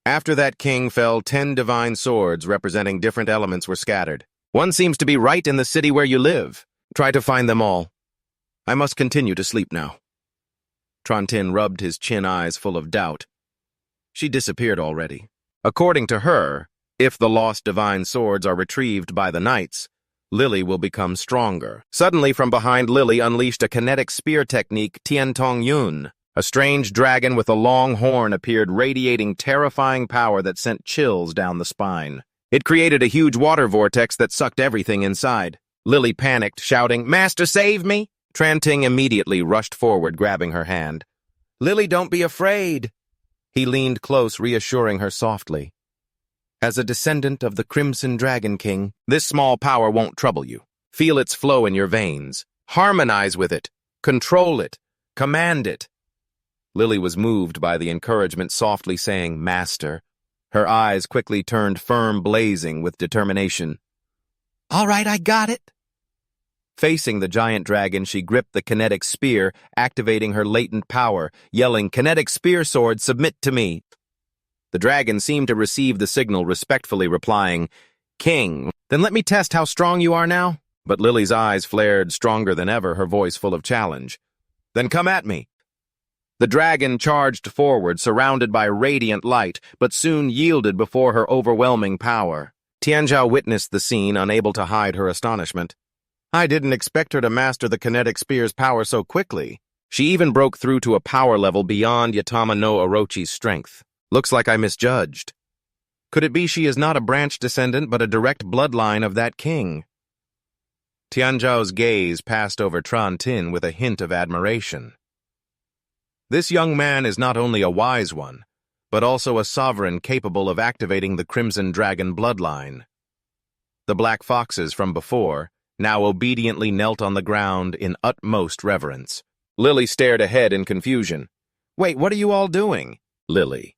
After that king fell, 10 divine swords representing different elements were scattered. One seems to be right in the city where you live. Try to find them all. I must continue to sleep now. Trantin rubbed his chin, eyes full of doubt. She disappeared already. According to her, if the lost divine swords are retrieved by the knights, Lily will become stronger. Suddenly, from behind, Lily unleashed a kinetic spear technique, Tiantong Yun. A strange dragon with a long horn appeared, radiating terrifying power that sent chills down the spine. It created a huge water vortex that sucked everything inside. Lily panicked, shouting, Master, save me! Tranting immediately rushed forward, grabbing her hand. Lily, don't be afraid. He leaned close, reassuring her softly. As a descendant of the Crimson Dragon King, this small power won't trouble you. Feel its flow in your veins. Harmonize with it. Control it. Command it. Lily was moved by the encouragement, softly saying, Master. Her eyes quickly turned firm, blazing with determination. All right, I got it. Facing the giant dragon, she gripped the kinetic spear, activating her latent power, yelling, Kinetic spear sword, submit to me. The dragon seemed to receive the signal, respectfully replying, King, then let me test how strong you are now. But Lily's eyes flared stronger than ever, her voice full of challenge. Then come at me. The dragon charged forward, surrounded by radiant light, but soon yielded before her overwhelming power. Tianzhao witnessed the scene, unable to hide her astonishment. I didn't expect her to master the kinetic spear's power so quickly. She even broke through to a power level beyond Yatama no Orochi's strength. Looks like I misjudged. Could it be she is not a branch descendant, but a direct bloodline of that king? Tianzhao's gaze passed over Trantin with a hint of admiration. This young man is not only a wise one, but also a sovereign capable of activating the Crimson Dragon bloodline. The black foxes from before now obediently knelt on the ground in utmost reverence. Lily stared ahead in confusion. Wait, what are you all doing? Lily.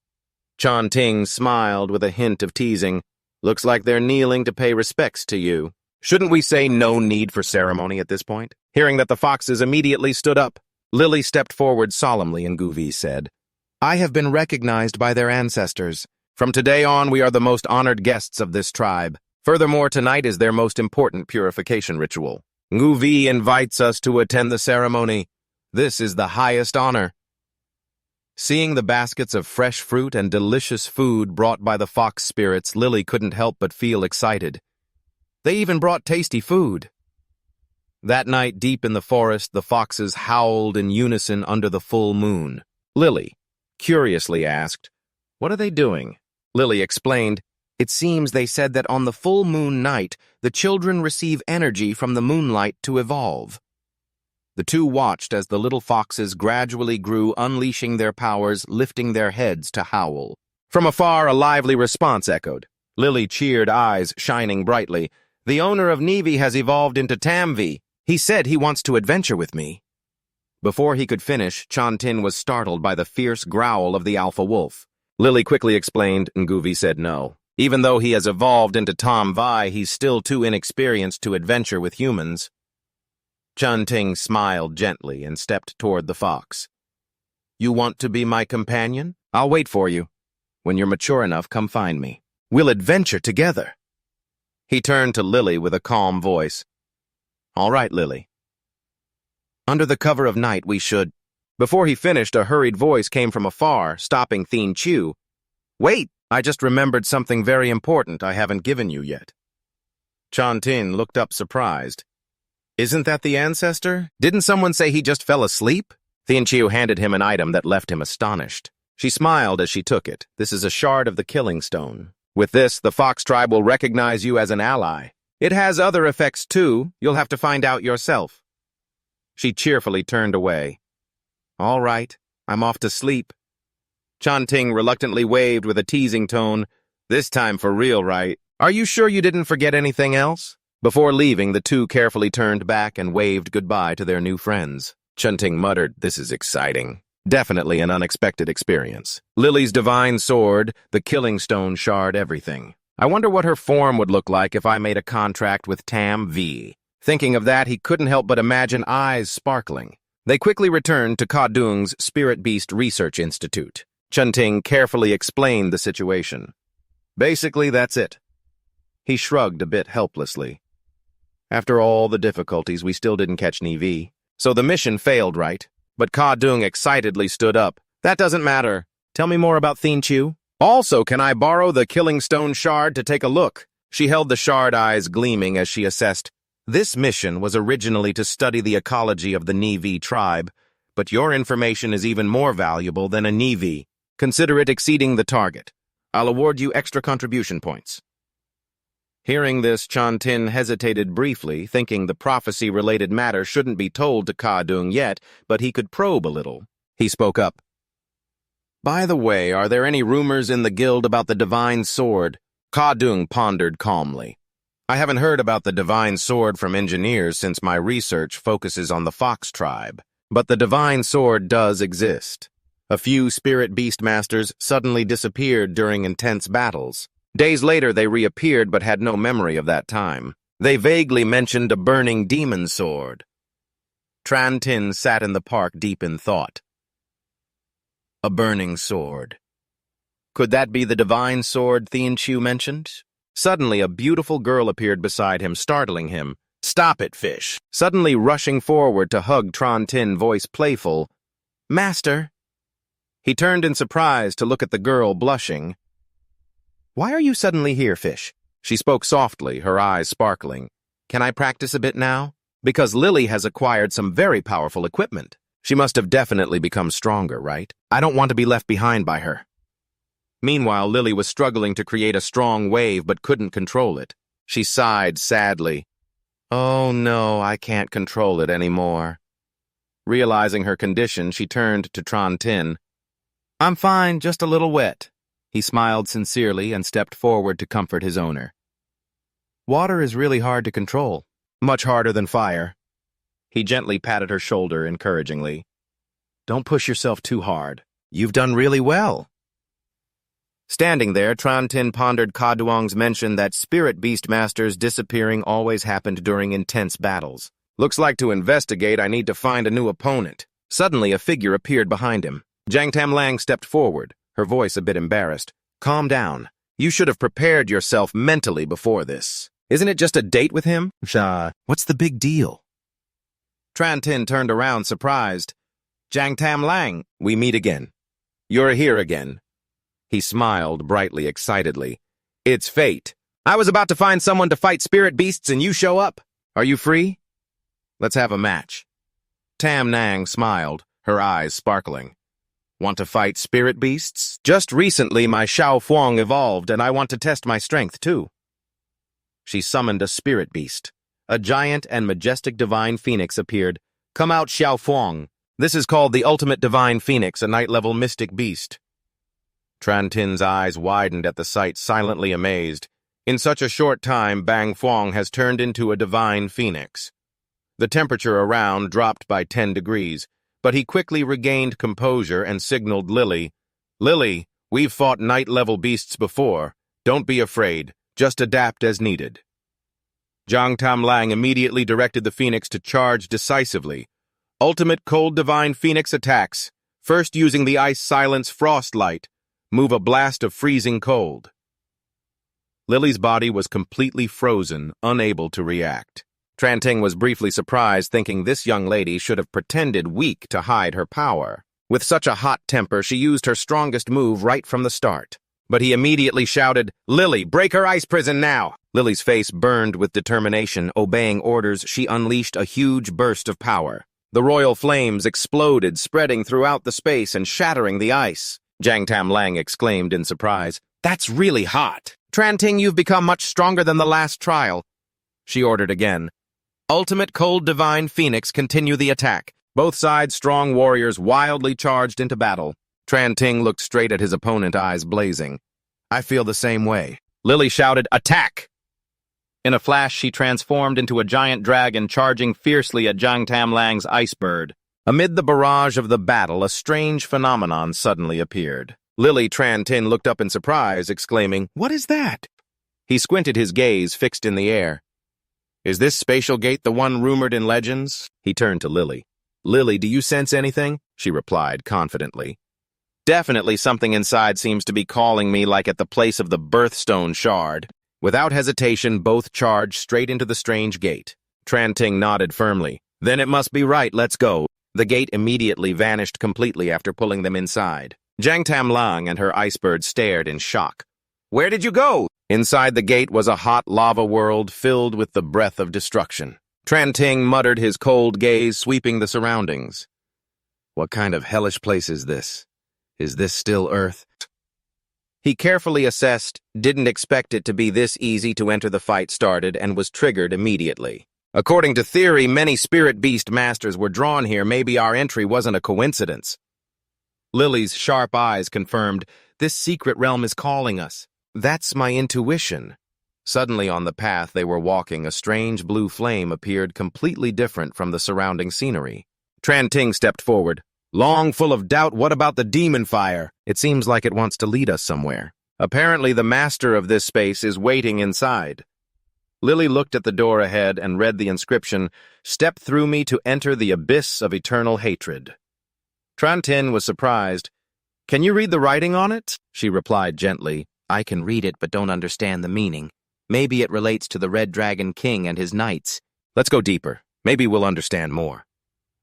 Tranting smiled with a hint of teasing. Looks like they're kneeling to pay respects to you. Shouldn't we say no need for ceremony at this point? Hearing that the foxes immediately stood up, Lily stepped forward solemnly and Guvi said, I have been recognized by their ancestors. From today on, we are the most honored guests of this tribe. Furthermore, tonight is their most important purification ritual. Guvi invites us to attend the ceremony. This is the highest honor. Seeing the baskets of fresh fruit and delicious food brought by the fox spirits, Lily couldn't help but feel excited. They even brought tasty food. That night, deep in the forest, the foxes howled in unison under the full moon. Lily curiously asked, What are they doing? Lily explained, It seems they said that on the full moon night, the children receive energy from the moonlight to evolve. The two watched as the little foxes gradually grew, unleashing their powers, lifting their heads to howl. From afar, a lively response echoed. Lily cheered, eyes shining brightly. The owner of Nevi has evolved into Tamvi. He said he wants to adventure with me. Before he could finish, Trantin was startled by the fierce growl of the alpha wolf. Lily quickly explained, and Guvi said no. Even though he has evolved into Tom Vi, he's still too inexperienced to adventure with humans. Chun-Ting smiled gently and stepped toward the fox. You want to be my companion? I'll wait for you. When you're mature enough, come find me. We'll adventure together. He turned to Lily with a calm voice. All right, Lily. Under the cover of night, we should... Before he finished, a hurried voice came from afar, stopping Thien Chu. Wait, I just remembered something very important I haven't given you yet. Chun-Ting looked up surprised. Isn't that the ancestor? Didn't someone say he just fell asleep? Thien Chu handed him an item that left him astonished. She smiled as she took it. This is a shard of the Killing Stone. With this, the Fox tribe will recognize you as an ally. It has other effects too. You'll have to find out yourself. She cheerfully turned away. All right, I'm off to sleep. Chun-Ting reluctantly waved with a teasing tone. This time for real, right? Are you sure you didn't forget anything else? Before leaving, the two carefully turned back and waved goodbye to their new friends. Chun-Ting muttered, this is exciting. Definitely an unexpected experience. Lily's divine sword, the Killing Stone shard, everything. I wonder what her form would look like if I made a contract with Tam V. Thinking of that, he couldn't help but imagine eyes sparkling. They quickly returned to Kadung's Spirit Beast Research Institute. Chun-Ting carefully explained the situation. Basically, that's it. He shrugged a bit helplessly. After all the difficulties, we still didn't catch Ni. So the mission failed, right? But Kadung excitedly stood up. That doesn't matter. Tell me more about Thien Chu. Also, can I borrow the Killing Stone shard to take a look? She held the shard eyes gleaming as she assessed. This mission was originally to study the ecology of the Ni tribe, but your information is even more valuable than a Ni. Consider it exceeding the target. I'll award you extra contribution points. Hearing this, Chun-Ting hesitated briefly, thinking the prophecy-related matter shouldn't be told to Kadung yet, but he could probe a little. He spoke up. By the way, are there any rumors in the guild about the Divine Sword? Kadung pondered calmly. I haven't heard about the Divine Sword from engineers since my research focuses on the Fox tribe. But the Divine Sword does exist. A few Spirit Beast Masters suddenly disappeared during intense battles. Days later, they reappeared but had no memory of that time. They vaguely mentioned a burning demon sword. Tran Tin sat in the park deep in thought. A burning sword. Could that be the divine sword Thien Chu mentioned? Suddenly, a beautiful girl appeared beside him, startling him. Stop it, fish. Suddenly rushing forward to hug Tran Tin, voice playful. Master. He turned in surprise to look at the girl, blushing. Why are you suddenly here, fish? She spoke softly, her eyes sparkling. Can I practice a bit now? Because Lily has acquired some very powerful equipment. She must have definitely become stronger, right? I don't want to be left behind by her. Meanwhile, Lily was struggling to create a strong wave but couldn't control it. She sighed sadly. Oh no, I can't control it anymore. Realizing her condition, she turned to Tran Tin. I'm fine, just a little wet. He smiled sincerely and stepped forward to comfort his owner. Water is really hard to control, much harder than fire. He gently patted her shoulder encouragingly. Don't push yourself too hard. You've done really well. Standing there, Tran Tin pondered Kaduang's mention that Spirit Beast Masters disappearing always happened during intense battles. Looks like to investigate, I need to find a new opponent. Suddenly, a figure appeared behind him. Jiang Tamlang stepped forward, her voice a bit embarrassed. Calm down. You should have prepared yourself mentally before this. Isn't it just a date with him? What's the big deal? Tran Tin turned around, surprised. Jiang Tamlang, we meet again. You're here again. He smiled brightly, excitedly. It's fate. I was about to find someone to fight spirit beasts and you show up. Are you free? Let's have a match. Tam Nang smiled, her eyes sparkling. Want to fight spirit beasts? Just recently my Xiao Fuang evolved and I want to test my strength too. She summoned a spirit beast. A giant and majestic divine phoenix appeared. Come out, Xiao Fuang. This is called the ultimate divine phoenix, a night-level mystic beast. Tran Tin's eyes widened at the sight, silently amazed. In such a short time, Bang Fuang has turned into a divine phoenix. The temperature around dropped by 10 degrees, but he quickly regained composure and signaled Lily. Lily, we've fought night-level beasts before. Don't be afraid. Just adapt as needed. Zhang Tamlang immediately directed the Phoenix to charge decisively. Ultimate Cold Divine Phoenix attacks, first using the Ice Silence Frost Light, move a blast of freezing cold. Lily's body was completely frozen, unable to react. Tranting was briefly surprised, thinking this young lady should have pretended weak to hide her power. With such a hot temper, she used her strongest move right from the start. But he immediately shouted, "Lily, break her ice prison now!" Lily's face burned with determination. Obeying orders, she unleashed a huge burst of power. The royal flames exploded, spreading throughout the space and shattering the ice. Zhang Tamlang exclaimed in surprise, "That's really hot! Tranting, you've become much stronger than the last trial." She ordered again. Ultimate Cold Divine Phoenix, continue the attack. Both sides' strong warriors wildly charged into battle. Tranting looked straight at his opponent, eyes blazing. "I feel the same way." Lily shouted, "Attack!" In a flash, she transformed into a giant dragon, charging fiercely at Zhang Tamlang's ice bird. Amid the barrage of the battle, a strange phenomenon suddenly appeared. Lily Trantin looked up in surprise, exclaiming, "What is that?" He squinted, his gaze fixed in the air. "Is this spatial gate the one rumored in legends?" He turned to Lily. "Lily, do you sense anything?" She replied confidently. "Definitely something inside seems to be calling me, like at the place of the birthstone shard." Without hesitation, both charged straight into the strange gate. Tranting nodded firmly. "Then it must be right, let's go." The gate immediately vanished completely after pulling them inside. Zhang Tamlang and her icebird stared in shock. "Where did you go?" Inside the gate was a hot lava world filled with the breath of destruction. Tranting muttered, his cold gaze sweeping the surroundings. "What kind of hellish place is this? Is this still Earth?" He carefully assessed, didn't expect it to be this easy to enter. The fight started and was triggered immediately. According to theory, many spirit beast masters were drawn here. Maybe our entry wasn't a coincidence. Lily's sharp eyes confirmed, "This secret realm is calling us." "That's my intuition." Suddenly on the path they were walking, a strange blue flame appeared, completely different from the surrounding scenery. Tranting stepped forward. "Long full of doubt, what about the demon fire? It seems like it wants to lead us somewhere. Apparently the master of this space is waiting inside." Lily looked at the door ahead and read the inscription, "Step through me to enter the abyss of eternal hatred." Trantin was surprised. "Can you read the writing on it?" She replied gently, "I can read it but don't understand the meaning. Maybe it relates to the Red Dragon King and his knights." "Let's go deeper. Maybe we'll understand more."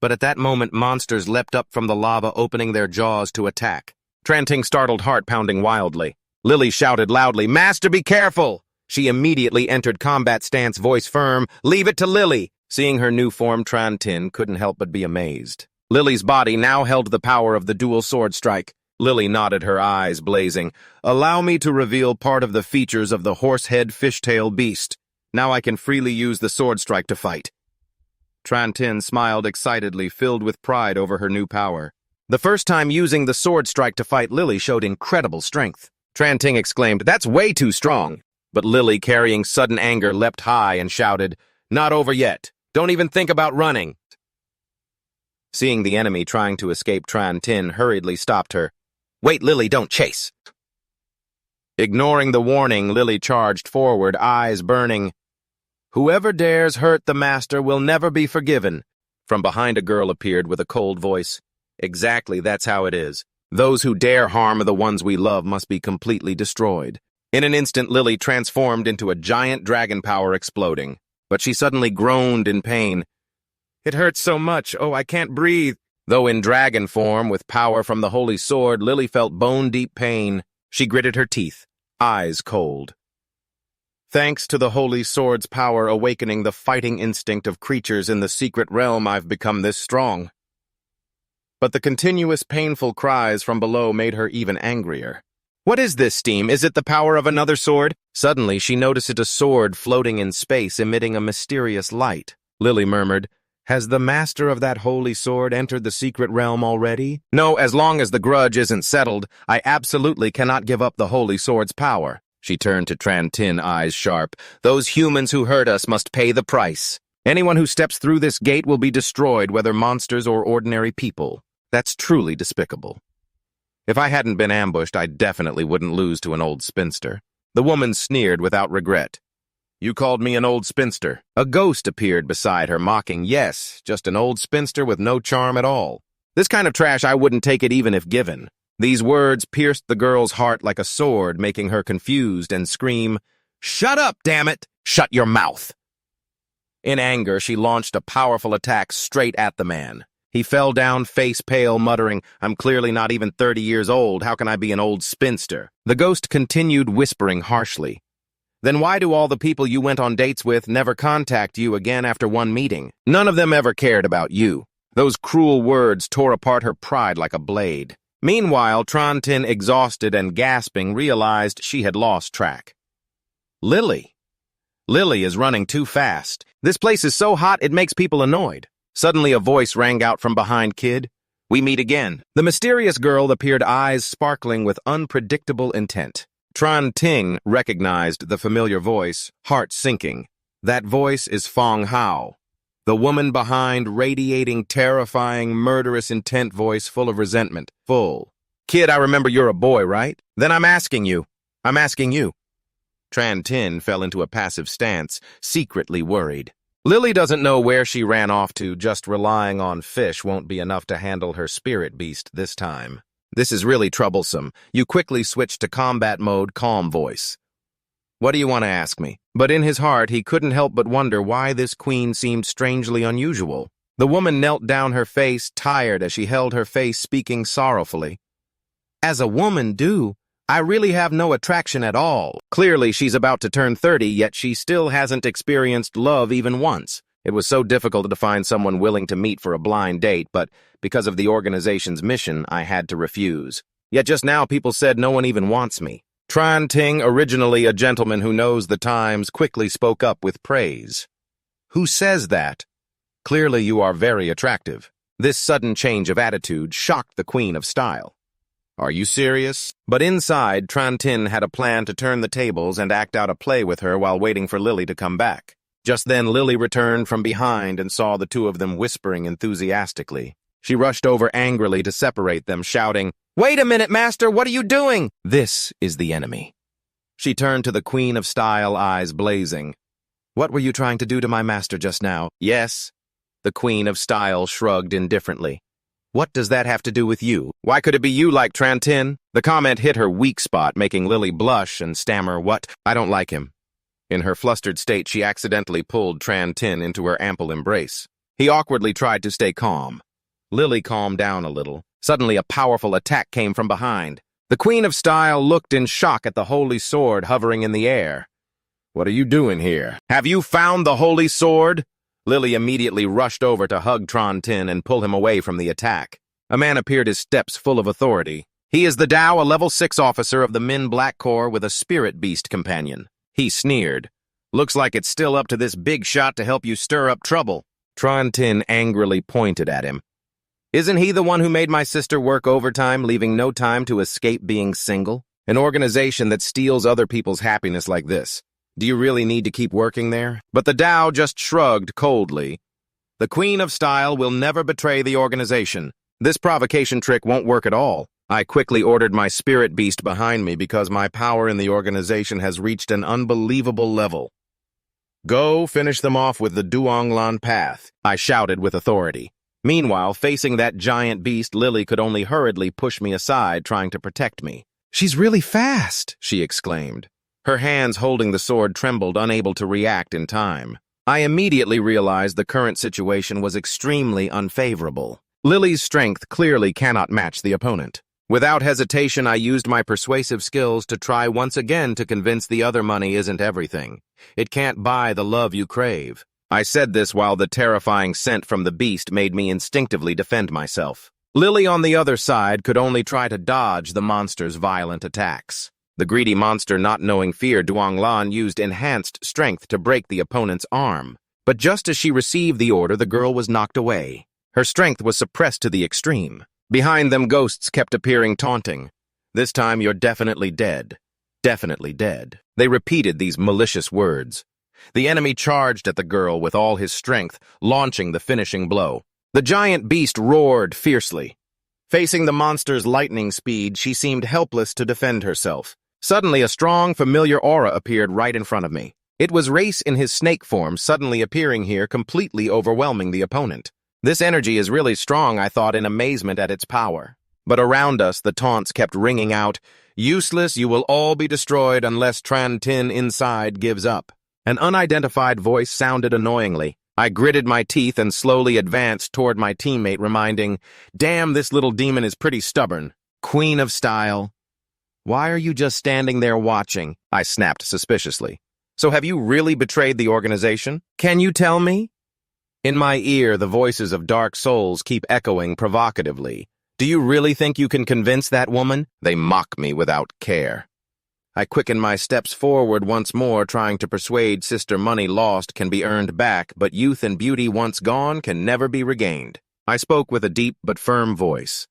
But at that moment, monsters leapt up from the lava, opening their jaws to attack. Tranting's startled heart pounding wildly. Lily shouted loudly, "Master, be careful!" She immediately entered combat stance, voice firm, "Leave it to Lily!" Seeing her new form, Trantin couldn't help but be amazed. Lily's body now held the power of the dual sword strike. Lily nodded, her eyes blazing. "Allow me to reveal part of the features of the horsehead fishtail beast. Now I can freely use the sword strike to fight." Trantin smiled excitedly, filled with pride over her new power. The first time using the sword strike to fight, Lily showed incredible strength. Tranting exclaimed, "That's way too strong." But Lily, carrying sudden anger, leapt high and shouted, "Not over yet. Don't even think about running." Seeing the enemy trying to escape, Trantin hurriedly stopped her. "Wait, Lily, don't chase." Ignoring the warning, Lily charged forward, eyes burning. "Whoever dares hurt the master will never be forgiven." From behind, a girl appeared with a cold voice. "Exactly, that's how it is. Those who dare harm the ones we love must be completely destroyed." In an instant, Lily transformed into a giant dragon, power exploding. But she suddenly groaned in pain. "It hurts so much. Oh, I can't breathe." Though in dragon form, with power from the holy sword, Lily felt bone-deep pain. She gritted her teeth, eyes cold. "Thanks to the holy sword's power awakening the fighting instinct of creatures in the secret realm, I've become this strong." But the continuous painful cries from below made her even angrier. "What is this steam? Is it the power of another sword?" Suddenly, she noticed a sword floating in space, emitting a mysterious light. Lily murmured, "Has the master of that holy sword entered the secret realm already?" "No, as long as the grudge isn't settled, I absolutely cannot give up the holy sword's power." She turned to Trantin, eyes sharp. "Those humans who hurt us must pay the price. Anyone who steps through this gate will be destroyed, whether monsters or ordinary people. That's truly despicable. If I hadn't been ambushed, I definitely wouldn't lose to an old spinster." The woman sneered without regret. You called me an old spinster. A ghost appeared beside her, mocking, yes, just an old spinster with no charm at all. This kind of trash, I wouldn't take it even if given. These words pierced the girl's heart like a sword, making her confused and scream, Shut up, damn it! Shut your mouth! In anger, she launched a powerful attack straight at the man. He fell down face pale, muttering, I'm clearly not even 30 years old. How can I be an old spinster? The ghost continued whispering harshly. Then why do all the people you went on dates with never contact you again after one meeting? None of them ever cared about you. Those cruel words tore apart her pride like a blade. Meanwhile, Trontin, exhausted and gasping, realized she had lost track. Lily. Lily is running too fast. This place is so hot it makes people annoyed. Suddenly a voice rang out from behind Kid. We meet again. The mysterious girl appeared, eyes sparkling with unpredictable intent. Trontin recognized the familiar voice, heart sinking. That voice is Fong Hao. The woman behind, radiating, terrifying, murderous intent voice full of resentment. Full. Kid, I remember you're a boy, right? Then I'm asking you. Trontin fell into a passive stance, secretly worried. Lily doesn't know where she ran off to. Just relying on fish won't be enough to handle her spirit beast this time. This is really troublesome. You quickly switched to combat mode, calm voice. What do you want to ask me? But in his heart, he couldn't help but wonder why this queen seemed strangely unusual. The woman knelt down, her face tired as she held her face, speaking sorrowfully. As a woman do, I really have no attraction at all. Clearly, she's about to turn 30, yet she still hasn't experienced love even once. It was so difficult to find someone willing to meet for a blind date, but because of the organization's mission, I had to refuse. Yet just now, people said no one even wants me. Trontin, originally a gentleman who knows the times, quickly spoke up with praise. Who says that? Clearly you are very attractive. This sudden change of attitude shocked the Queen of Style. Are you serious? But inside, Trontin had a plan to turn the tables and act out a play with her while waiting for Lily to come back. Just then, Lily returned from behind and saw the two of them whispering enthusiastically. She rushed over angrily to separate them, shouting, Wait a minute, Master, what are you doing? This is the enemy. She turned to the Queen of Style, eyes blazing. What were you trying to do to my master just now? Yes. The Queen of Style shrugged indifferently. What does that have to do with you? Why could it be you like Trontin? The comment hit her weak spot, making Lily blush and stammer, What? I don't like him. In her flustered state, she accidentally pulled Trontin into her ample embrace. He awkwardly tried to stay calm. Lily calmed down a little. Suddenly, a powerful attack came from behind. The Queen of Style looked in shock at the holy sword hovering in the air. What are you doing here? Have you found the holy sword? Lily immediately rushed over to hug Trontin and pull him away from the attack. A man appeared, his steps full of authority. He is the Tao, a level 6 officer of the Min Black Corps with a spirit beast companion. He sneered. Looks like it's still up to this big shot to help you stir up trouble. Trontin angrily pointed at him. Isn't he the one who made my sister work overtime, leaving no time to escape being single? An organization that steals other people's happiness like this. Do you really need to keep working there? But the Tao just shrugged coldly. The Queen of Style will never betray the organization. This provocation trick won't work at all. I quickly ordered my spirit beast behind me because my power in the organization has reached an unbelievable level. Go finish them off with the Duonglan path, I shouted with authority. Meanwhile, facing that giant beast, Lily could only hurriedly push me aside, trying to protect me. She's really fast, she exclaimed. Her hands holding the sword trembled, unable to react in time. I immediately realized the current situation was extremely unfavorable. Lily's strength clearly cannot match the opponent. Without hesitation, I used my persuasive skills to try once again to convince the other money isn't everything. It can't buy the love you crave. I said this while the terrifying scent from the beast made me instinctively defend myself. Lily, on the other side, could only try to dodge the monster's violent attacks. The greedy monster, not knowing fear, Duonglan used enhanced strength to break the opponent's arm. But just as she received the order, the girl was knocked away. Her strength was suppressed to the extreme. Behind them, ghosts kept appearing, taunting. This time, you're definitely dead. Definitely dead. They repeated these malicious words. The enemy charged at the girl with all his strength, launching the finishing blow. The giant beast roared fiercely. Facing the monster's lightning speed, she seemed helpless to defend herself. Suddenly, a strong, familiar aura appeared right in front of me. It was Race in his snake form suddenly appearing here, completely overwhelming the opponent. This energy is really strong, I thought in amazement at its power. But around us, the taunts kept ringing out, "Useless, you will all be destroyed unless Tran-Tin inside gives up." An unidentified voice sounded annoyingly. I gritted my teeth and slowly advanced toward my teammate, reminding, "Damn, this little demon is pretty stubborn. Queen of style." "Why are you just standing there watching?" I snapped suspiciously. "So have you really betrayed the organization? Can you tell me?" In my ear, the voices of dark souls keep echoing provocatively. "Do you really think you can convince that woman?" They mock me without care. I quicken my steps forward once more, trying to persuade Sister money lost can be earned back, but youth and beauty once gone can never be regained. I spoke with a deep but firm voice.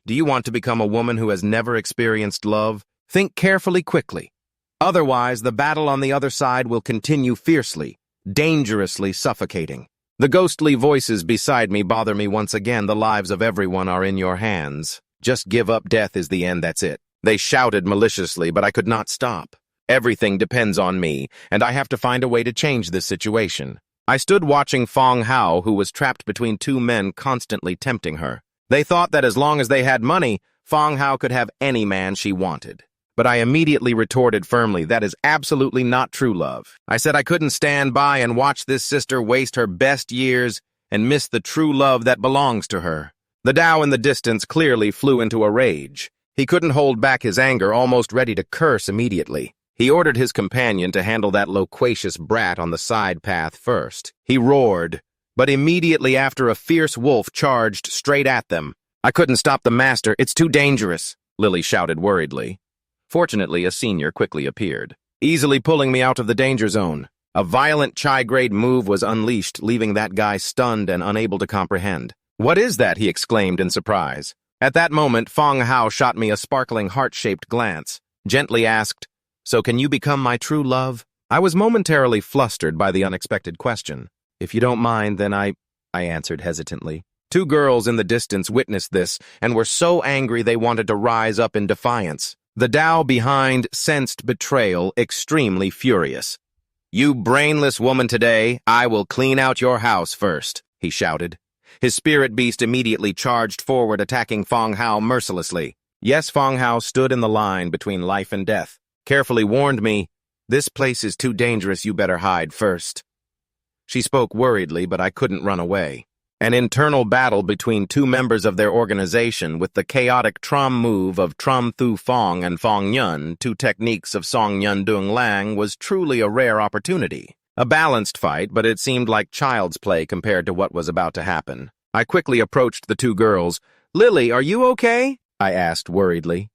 "Do you want to become a woman who has never experienced love? Think carefully, quickly. Otherwise, the battle on the other side will continue fiercely, dangerously suffocating." The ghostly voices beside me bother me once again. "The lives of everyone are in your hands. Just give up. Death is the end, that's it." They shouted maliciously, but I could not stop. Everything depends on me, and I have to find a way to change this situation. I stood watching Fong Hao, who was trapped between two men constantly tempting her. They thought that as long as they had money, Fong Hao could have any man she wanted. But I immediately retorted firmly, "That is absolutely not true love." I said I couldn't stand by and watch this sister waste her best years and miss the true love that belongs to her. The Tao in the distance clearly flew into a rage. He couldn't hold back his anger, almost ready to curse immediately. He ordered his companion to handle that loquacious brat on the side path first. He roared, but immediately after a fierce wolf charged straight at them. "I couldn't stop the master. It's too dangerous," Lily shouted worriedly. Fortunately, a senior quickly appeared, easily pulling me out of the danger zone. A violent Chi-grade move was unleashed, leaving that guy stunned and unable to comprehend. "What is that?" he exclaimed in surprise. At that moment, Fong Hao shot me a sparkling heart-shaped glance, gently asked, "So can you become my true love?" I was momentarily flustered by the unexpected question. "If you don't mind, then I answered hesitantly. Two girls in the distance witnessed this and were so angry they wanted to rise up in defiance. The Tao behind sensed betrayal, extremely furious. "You brainless woman, today, I will clean out your house first," he shouted. His spirit beast immediately charged forward, attacking Fong Hao mercilessly. Yes, Fong Hao stood in the line between life and death, carefully warned me, "This place is too dangerous, you better hide first." She spoke worriedly, but I couldn't run away. An internal battle between two members of their organization with the chaotic Trom move of Trom Thu Fong and Fong Yun, two techniques of Song Yun Dung Lang, was truly a rare opportunity. A balanced fight, but it seemed like child's play compared to what was about to happen. I quickly approached the two girls. "Lily, are you okay?" I asked worriedly.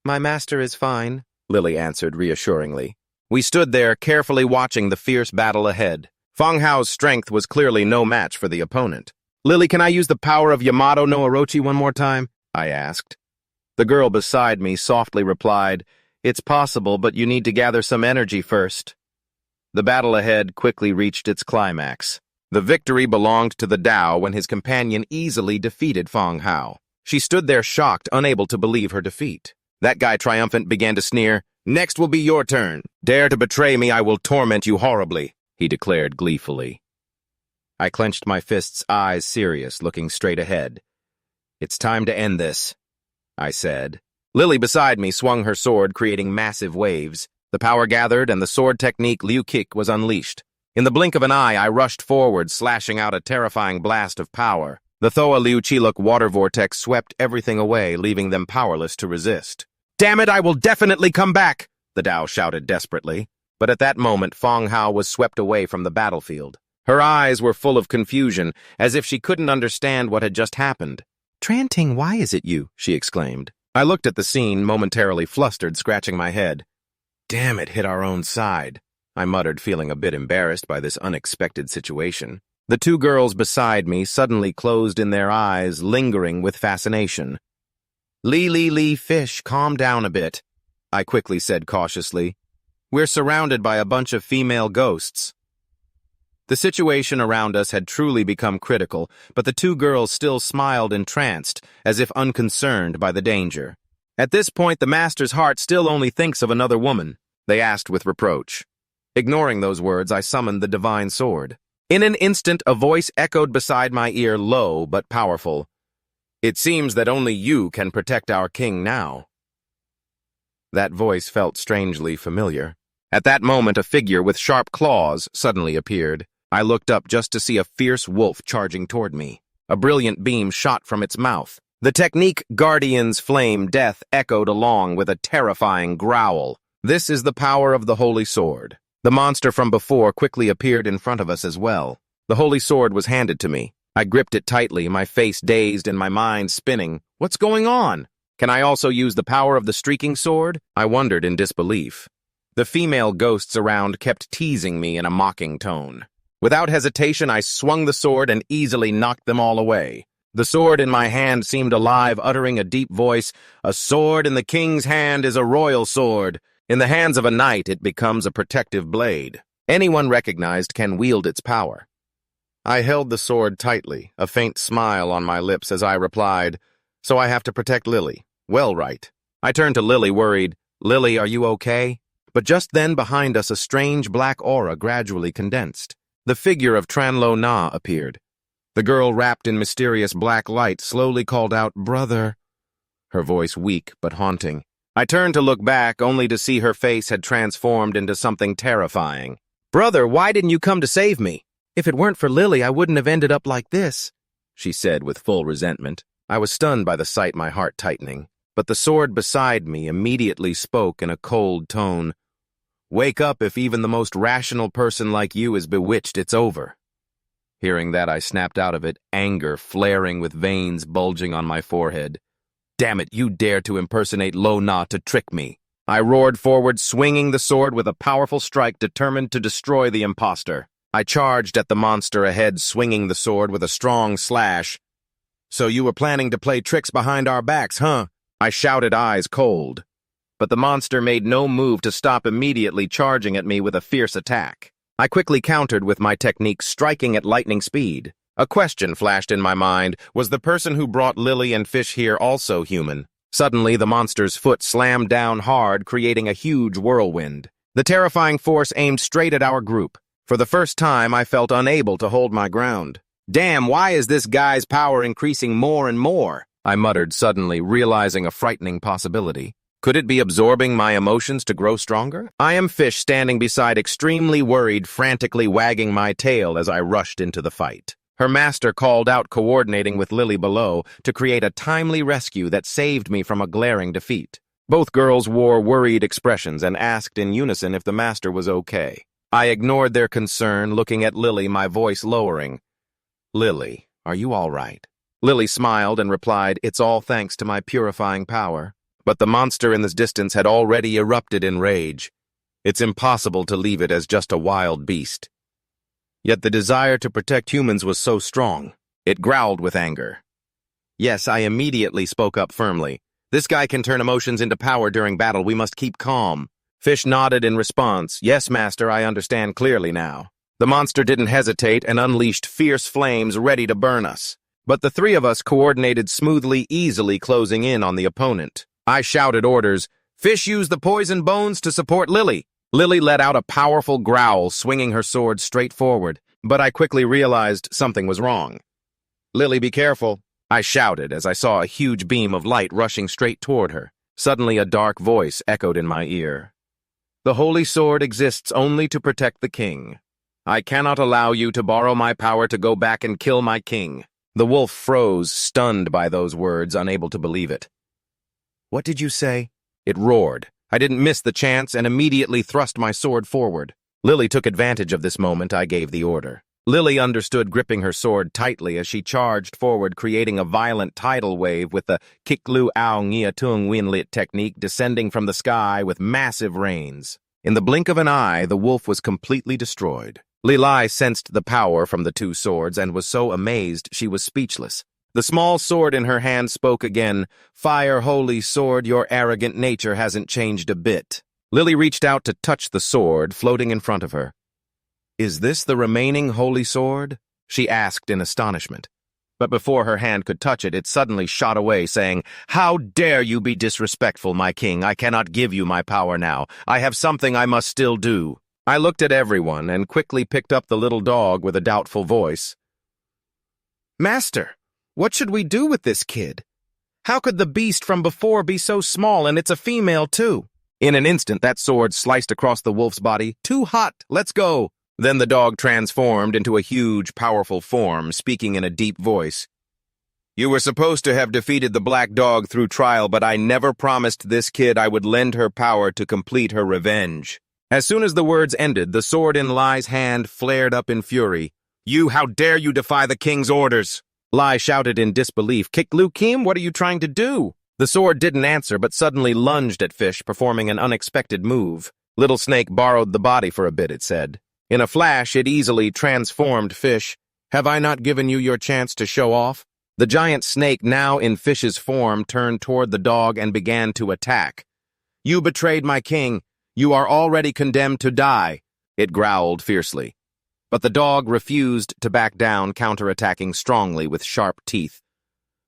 "My master is fine," Lily answered reassuringly. We stood there, carefully watching the fierce battle ahead. Fong Hao's strength was clearly no match for the opponent. "Lily, can I use the power of Yamato no Orochi one more time?" I asked. The girl beside me softly replied, "It's possible, but you need to gather some energy first." The battle ahead quickly reached its climax. The victory belonged to the Tao when his companion easily defeated Fong Hao. She stood there shocked, unable to believe her defeat. That guy triumphant began to sneer. "Next will be your turn. Dare to betray me, I will torment you horribly," he declared gleefully. I clenched my fists, eyes serious, looking straight ahead. "It's time to end this," I said. Lily beside me swung her sword, creating massive waves. The power gathered, and the sword technique Liu Kik was unleashed. In the blink of an eye, I rushed forward, slashing out a terrifying blast of power. The Thoa Liu Chiluk water vortex swept everything away, leaving them powerless to resist. "Damn it, I will definitely come back!" the Tao shouted desperately. But at that moment, Fong Hao was swept away from the battlefield. Her eyes were full of confusion, as if she couldn't understand what had just happened. "Tranting, why is it you?" she exclaimed. I looked at the scene, momentarily flustered, scratching my head. "Damn it, hit our own side," I muttered, feeling a bit embarrassed by this unexpected situation. The two girls beside me suddenly closed in their eyes, lingering with fascination. Lee, fish, calm down a bit," I quickly said cautiously. "We're surrounded by a bunch of female ghosts." The situation around us had truly become critical, but the two girls still smiled entranced, as if unconcerned by the danger. At this point, the master's heart still only thinks of another woman, they asked with reproach. Ignoring those words, I summoned the divine sword. In an instant, a voice echoed beside my ear, low but powerful. It seems that only you can protect our king now. That voice felt strangely familiar. At that moment, a figure with sharp claws suddenly appeared. I looked up just to see a fierce wolf charging toward me. A brilliant beam shot from its mouth. The technique Guardian's Flame Death echoed along with a terrifying growl. This is the power of the Holy Sword. The monster from before quickly appeared in front of us as well. The Holy Sword was handed to me. I gripped it tightly, my face dazed and my mind spinning. What's going on? Can I also use the power of the streaking sword? I wondered in disbelief. The female ghosts around kept teasing me in a mocking tone. Without hesitation, I swung the sword and easily knocked them all away. The sword in my hand seemed alive, uttering a deep voice. A sword in the king's hand is a royal sword. In the hands of a knight, it becomes a protective blade. Anyone recognized can wield its power. I held the sword tightly, a faint smile on my lips as I replied, "So I have to protect Lily. Well, right." I turned to Lily, worried. "Lily, are you okay?" But just then, behind us, a strange black aura gradually condensed. The figure of Tranlo Na appeared. The girl, wrapped in mysterious black light, slowly called out, "Brother," her voice weak but haunting. I turned to look back, only to see her face had transformed into something terrifying. "Brother, why didn't you come to save me? If it weren't for Lily, I wouldn't have ended up like this," she said with full resentment. I was stunned by the sight, my heart tightening. But the sword beside me immediately spoke in a cold tone. "Wake up, if even the most rational person like you is bewitched, it's over." Hearing that, I snapped out of it, anger flaring with veins bulging on my forehead. "Damn it, you dare to impersonate Lo Na to trick me." I roared forward, swinging the sword with a powerful strike determined to destroy the imposter. I charged at the monster ahead, swinging the sword with a strong slash. "So you were planning to play tricks behind our backs, huh?" I shouted, eyes cold. But the monster made no move to stop, immediately charging at me with a fierce attack. I quickly countered with my technique, striking at lightning speed. A question flashed in my mind. Was the person who brought Lily and Fish here also human? Suddenly, the monster's foot slammed down hard, creating a huge whirlwind. The terrifying force aimed straight at our group. For the first time, I felt unable to hold my ground. "Damn, why is this guy's power increasing more and more?" I muttered, suddenly realizing a frightening possibility. Could it be absorbing my emotions to grow stronger? I am Fish, standing beside, extremely worried, frantically wagging my tail as I rushed into the fight. Her master called out, coordinating with Lily below, to create a timely rescue that saved me from a glaring defeat. Both girls wore worried expressions and asked in unison if the master was okay. I ignored their concern, looking at Lily, my voice lowering. "Lily, are you all right?" Lily smiled and replied, "It's all thanks to my purifying power." But the monster in the distance had already erupted in rage. It's impossible to leave it as just a wild beast. Yet the desire to protect humans was so strong. It growled with anger. Yes, I immediately spoke up firmly. "This guy can turn emotions into power during battle. We must keep calm." Fish nodded in response. "Yes, master, I understand clearly now." The monster didn't hesitate and unleashed fierce flames ready to burn us. But the three of us coordinated smoothly, easily closing in on the opponent. I shouted orders. "Fish, use the poison bones to support Lily." Lily let out a powerful growl, swinging her sword straight forward. But I quickly realized something was wrong. "Lily, be careful," I shouted as I saw a huge beam of light rushing straight toward her. Suddenly, a dark voice echoed in my ear. "The Holy Sword exists only to protect the king. I cannot allow you to borrow my power to go back and kill my king." The wolf froze, stunned by those words, unable to believe it. "What did you say?" It roared. I didn't miss the chance and immediately thrust my sword forward. Lily took advantage of this moment. I gave the order. Lily understood, gripping her sword tightly as she charged forward, creating a violent tidal wave with the Kiklu Ao Ngia Tung Winlit technique descending from the sky with massive rains. In the blink of an eye, the wolf was completely destroyed. Lilai sensed the power from the two swords and was so amazed she was speechless. The small sword in her hand spoke again. "Fire, holy sword, your arrogant nature hasn't changed a bit." Lily reached out to touch the sword floating in front of her. "Is this the remaining holy sword?" she asked in astonishment. but before her hand could touch it, it suddenly shot away, saying, "How dare you be disrespectful, my king? I cannot give you my power now. I have something I must still do." I looked at everyone and quickly picked up the little dog with a doubtful voice. "Master, what should we do with this kid? How could the beast from before be so small, and it's a female too?" In an instant, that sword sliced across the wolf's body. "Too hot, let's go." Then the dog transformed into a huge, powerful form, speaking in a deep voice. "You were supposed to have defeated the black dog through trial, but I never promised this kid I would lend her power to complete her revenge." As soon as the words ended, the sword in Lai's hand flared up in fury. How dare you defy the king's orders?" Lai shouted in disbelief. "Kick Lu Kim, what are you trying to do?" The sword didn't answer, but suddenly lunged at Fish, performing an unexpected move. Little Snake borrowed the body for a bit, it said. In a flash, it easily transformed Fish. "Have I not given you your chance to show off?" The giant snake, now in Fish's form, turned toward the dog and began to attack. "You betrayed my king. You are already condemned to die," it growled fiercely. But the dog refused to back down, counterattacking strongly with sharp teeth.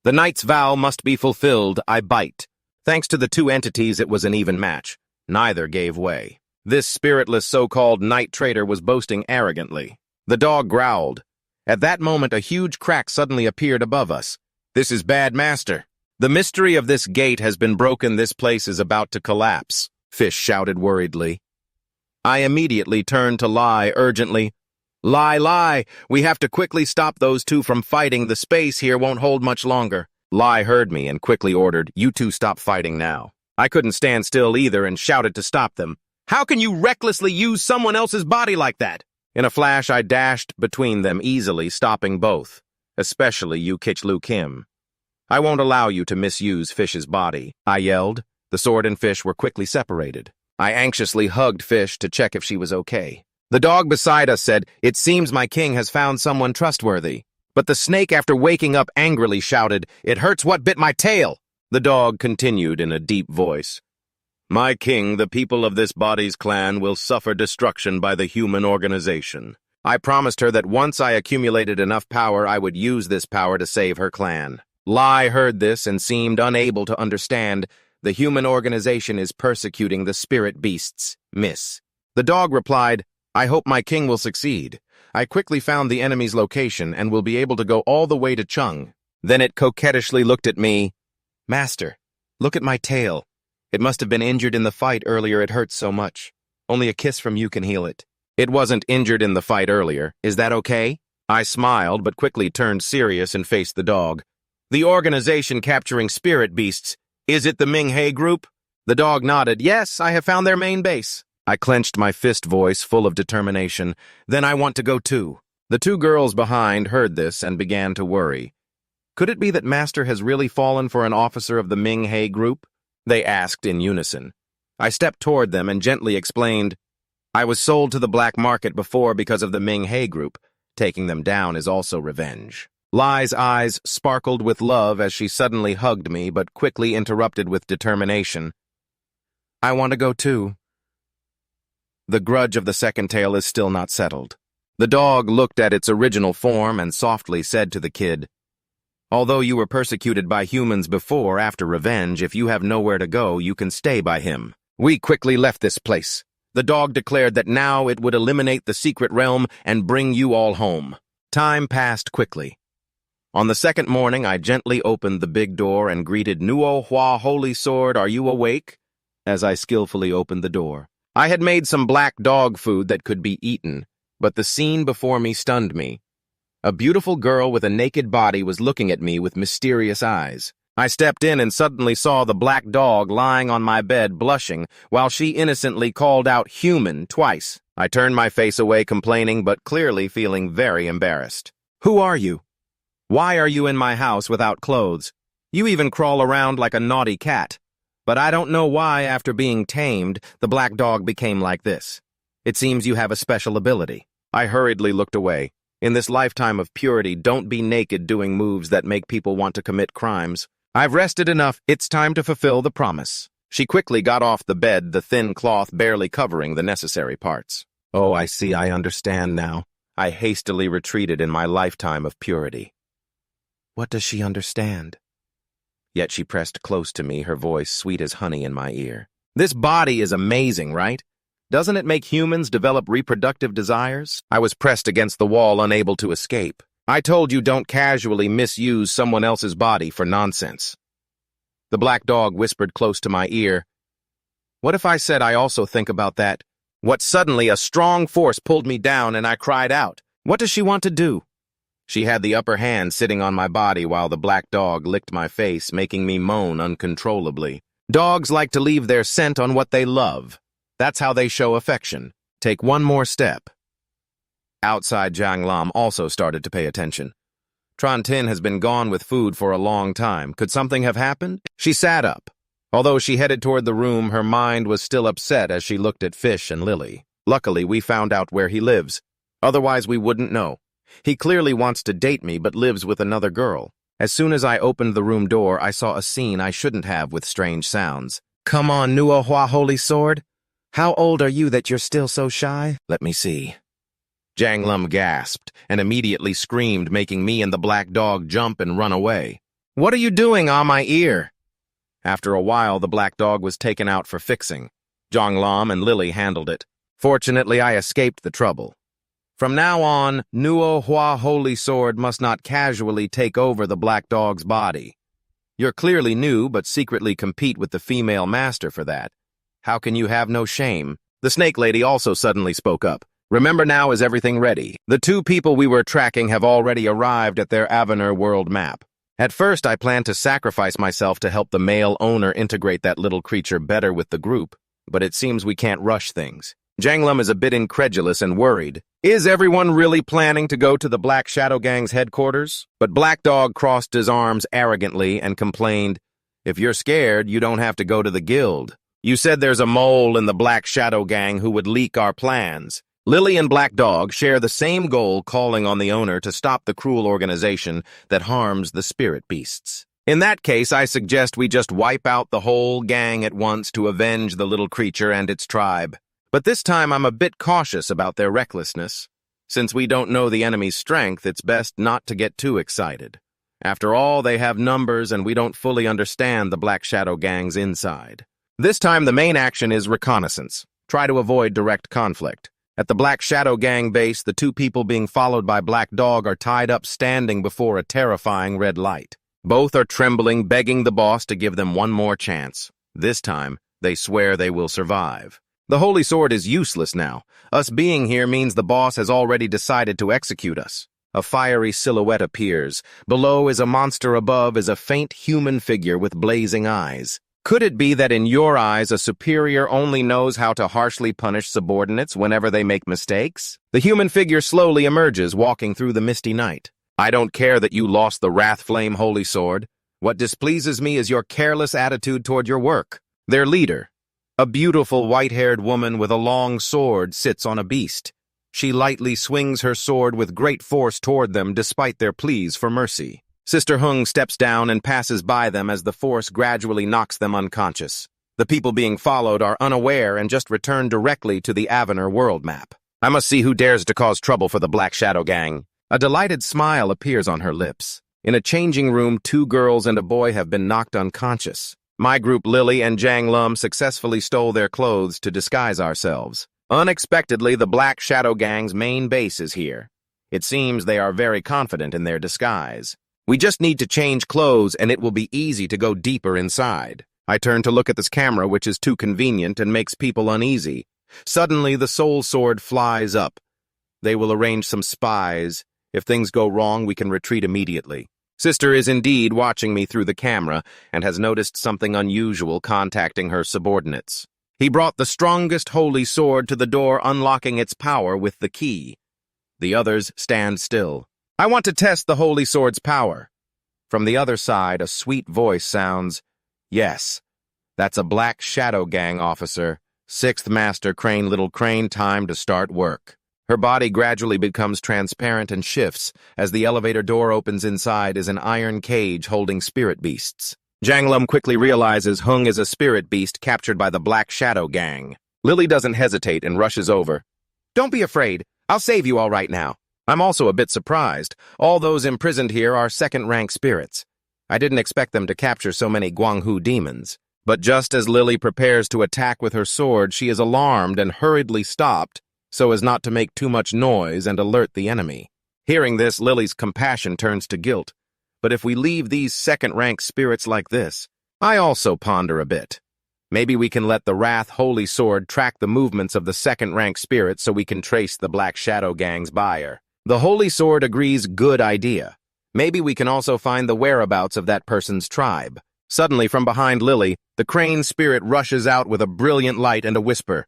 "The knight's vow must be fulfilled, I bite." Thanks to the two entities, it was an even match. Neither gave way. This spiritless so-called knight traitor was boasting arrogantly. The dog growled. At that moment, a huge crack suddenly appeared above us. "This is bad, master. The mystery of this gate has been broken. This place is about to collapse," Fish shouted worriedly. I immediately turned to Lai urgently. Lai, we have to quickly stop those two from fighting. The space here won't hold much longer." Lai heard me and quickly ordered, "You two stop fighting now." I couldn't stand still either and shouted to stop them. "How can you recklessly use someone else's body like that?" In a flash, I dashed between them, easily stopping both, especially you, Kitch Lu Kim. "I won't allow you to misuse Fish's body," I yelled. The sword and Fish were quickly separated. I anxiously hugged Fish to check if she was okay. The dog beside us said, "It seems my king has found someone trustworthy." But the snake, after waking up, angrily shouted, "It hurts what bit my tail." The dog continued in a deep voice, "My king, the people of this body's clan will suffer destruction by the human organization." I promised her that once I accumulated enough power, I would use this power to save her clan. Lai heard this and seemed unable to understand. "The human organization is persecuting the spirit beasts, miss." The dog replied, "I hope my king will succeed. I quickly found the enemy's location and will be able to go all the way to Chung." Then it coquettishly looked at me. "Master, look at my tail. It must have been injured in the fight earlier. It hurts so much. Only a kiss from you can heal it." "It wasn't injured in the fight earlier. Is that okay?" I smiled, but quickly turned serious and faced the dog. "The organization capturing spirit beasts, is it the Ming-He group?" The dog nodded. "Yes, I have found their main base." I clenched my fist voice, full of determination. "Then I want to go too." The two girls behind heard this and began to worry. "Could it be that Master has really fallen for an officer of the Ming-He group?" they asked in unison. I stepped toward them and gently explained, "I was sold to the black market before because of the Ming-He group. Taking them down is also revenge." Lai's eyes sparkled with love as she suddenly hugged me, but quickly interrupted with determination. "I want to go too." The grudge of the second tale is still not settled. The dog looked at its original form and softly said to the kid, "Although you were persecuted by humans before, after revenge, if you have nowhere to go, you can stay by him." We quickly left this place. The dog declared that now it would eliminate the secret realm and bring you all home. Time passed quickly. On the second morning, I gently opened the big door and greeted Nuo Hua, Holy Sword, are you awake? As I skillfully opened the door. I had made some black dog food that could be eaten, but the scene before me stunned me. A beautiful girl with a naked body was looking at me with mysterious eyes. I stepped in and suddenly saw the black dog lying on my bed blushing, while she innocently called out "human" twice. I turned my face away complaining, but clearly feeling very embarrassed. "Who are you? Why are you in my house without clothes? You even crawl around like a naughty cat. But I don't know why, after being tamed, the black dog became like this. It seems you have a special ability." I hurriedly looked away. In this lifetime of purity, don't be naked doing moves that make people want to commit crimes. I've rested enough. It's time to fulfill the promise. She quickly got off the bed, the thin cloth barely covering the necessary parts. Oh, I see, I understand now. I hastily retreated in my lifetime of purity. What does she understand? Yet she pressed close to me, her voice sweet as honey in my ear. This body is amazing, right? Doesn't it make humans develop reproductive desires? I was pressed against the wall, unable to escape. I told you don't casually misuse someone else's body for nonsense. The black dog whispered close to my ear. What if I said I also think about that? What suddenly a strong force pulled me down and I cried out. What does she want to do? She had the upper hand sitting on my body while the black dog licked my face, making me moan uncontrollably. Dogs like to leave their scent on what they love. That's how they show affection. Take one more step. Outside, Jiang Lam also started to pay attention. Tran Tin has been gone with food for a long time. Could something have happened? She sat up. Although she headed toward the room, her mind was still upset as she looked at Fish and Lily. Luckily, we found out where he lives. Otherwise, we wouldn't know. He clearly wants to date me but lives with another girl. As soon as I opened the room door, I saw a scene I shouldn't have with strange sounds. Come on, Nuo Hua Holy Sword. How old are you that you're still so shy? Let me see. Jiang Lam gasped and immediately screamed, making me and the black dog jump and run away. What are you doing on my ear? After a while, the black dog was taken out for fixing. Jiang Lam and Lily handled it. Fortunately, I escaped the trouble. From now on, Nuo Hua Holy Sword must not casually take over the black dog's body. You're clearly new, but secretly compete with the female master for that. How can you have no shame? The snake lady also suddenly spoke up. Remember now, is everything ready? The two people we were tracking have already arrived at their Avenir world map. At first, I planned to sacrifice myself to help the male owner integrate that little creature better with the group, but it seems we can't rush things. Jiang Lam is a bit incredulous and worried. Is everyone really planning to go to the Black Shadow Gang's headquarters? But Black Dog crossed his arms arrogantly and complained, if you're scared, you don't have to go to the guild. You said there's a mole in the Black Shadow Gang who would leak our plans. Lily and Black Dog share the same goal, calling on the owner to stop the cruel organization that harms the spirit beasts. In that case, I suggest we just wipe out the whole gang at once to avenge the little creature and its tribe. But this time I'm a bit cautious about their recklessness. Since we don't know the enemy's strength, it's best not to get too excited. After all, they have numbers and we don't fully understand the Black Shadow Gang's inside. This time the main action is reconnaissance. Try to avoid direct conflict. At the Black Shadow Gang base, the two people being followed by Black Dog are tied up standing before a terrifying red light. Both are trembling, begging the boss to give them one more chance. This time, they swear they will survive. The Holy Sword is useless now. Us being here means the boss has already decided to execute us. A fiery silhouette appears. Below is a monster, above is a faint human figure with blazing eyes. Could it be that in your eyes a superior only knows how to harshly punish subordinates whenever they make mistakes? The human figure slowly emerges, walking through the misty night. I don't care that you lost the Wrath Flame Holy Sword. What displeases me is your careless attitude toward your work. Their leader, a beautiful white-haired woman with a long sword, sits on a beast. She lightly swings her sword with great force toward them despite their pleas for mercy. Sister Hung steps down and passes by them as the force gradually knocks them unconscious. The people being followed are unaware and just return directly to the Avenir world map. I must see who dares to cause trouble for the Black Shadow Gang. A delighted smile appears on her lips. In a changing room, 2 girls and a boy have been knocked unconscious. My group, Lily and Jiang Lam, successfully stole their clothes to disguise ourselves. Unexpectedly, the Black Shadow Gang's main base is here. It seems they are very confident in their disguise. We just need to change clothes and it will be easy to go deeper inside. I turn to look at this camera, which is too convenient and makes people uneasy. Suddenly, the soul sword flies up. They will arrange some spies. If things go wrong, we can retreat immediately. Sister is indeed watching me through the camera and has noticed something unusual, contacting her subordinates. He brought the strongest holy sword to the door, unlocking its power with the key. The others stand still. I want to test the holy sword's power. From the other side, a sweet voice sounds, yes, that's a Black Shadow Gang officer. 6th Master Crane, Little Crane, time to start work. Her body gradually becomes transparent and shifts. As the elevator door opens, inside is an iron cage holding spirit beasts. Jiang Lam quickly realizes Hung is a spirit beast captured by the Black Shadow Gang. Lily doesn't hesitate and rushes over. Don't be afraid. I'll save you all right now. I'm also a bit surprised. All those imprisoned here are second-rank spirits. I didn't expect them to capture so many Guanghu demons. But just as Lily prepares to attack with her sword, she is alarmed and hurriedly stopped so as not to make too much noise and alert the enemy. Hearing this, Lily's compassion turns to guilt. But if we leave these second-rank spirits like this, I also ponder a bit. Maybe we can let the Wrath Holy Sword track the movements of the second-rank spirits so we can trace the Black Shadow Gang's buyer. The Holy Sword agrees, good idea. Maybe we can also find the whereabouts of that person's tribe. Suddenly, from behind Lily, the crane spirit rushes out with a brilliant light and a whisper.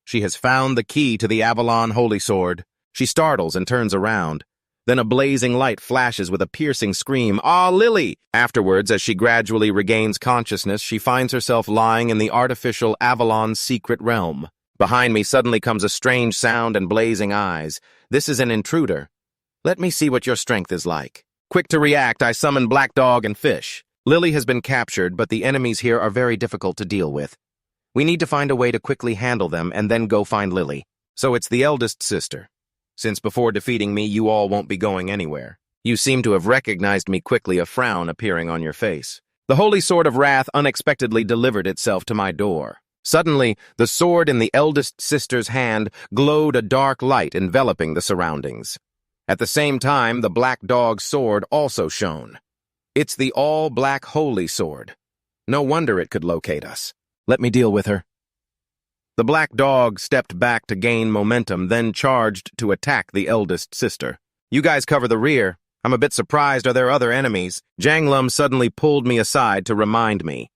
She has found the key to the Avalon Holy Sword. She startles and turns around. Then a blazing light flashes with a piercing scream, "Ah, Lily!" Afterwards, as she gradually regains consciousness, she finds herself lying in the artificial Avalon's secret realm. Behind me suddenly comes a strange sound and blazing eyes. This is an intruder. Let me see what your strength is like. Quick to react, I summon Black Dog and Fish. Lily has been captured, but the enemies here are very difficult to deal with. We need to find a way to quickly handle them and then go find Lily. So it's the eldest sister. Since before defeating me, you all won't be going anywhere. You seem to have recognized me quickly, a frown appearing on your face. The Holy Sword of Wrath unexpectedly delivered itself to my door. Suddenly, the sword in the eldest sister's hand glowed a dark light enveloping the surroundings. At the same time, the Black Dog's sword also shone. It's the all-black Holy Sword. No wonder it could locate us. Let me deal with her. The Black Dog stepped back to gain momentum, then charged to attack the eldest sister. You guys cover the rear. I'm a bit surprised. Are there other enemies? Zhang Lum suddenly pulled me aside to remind me.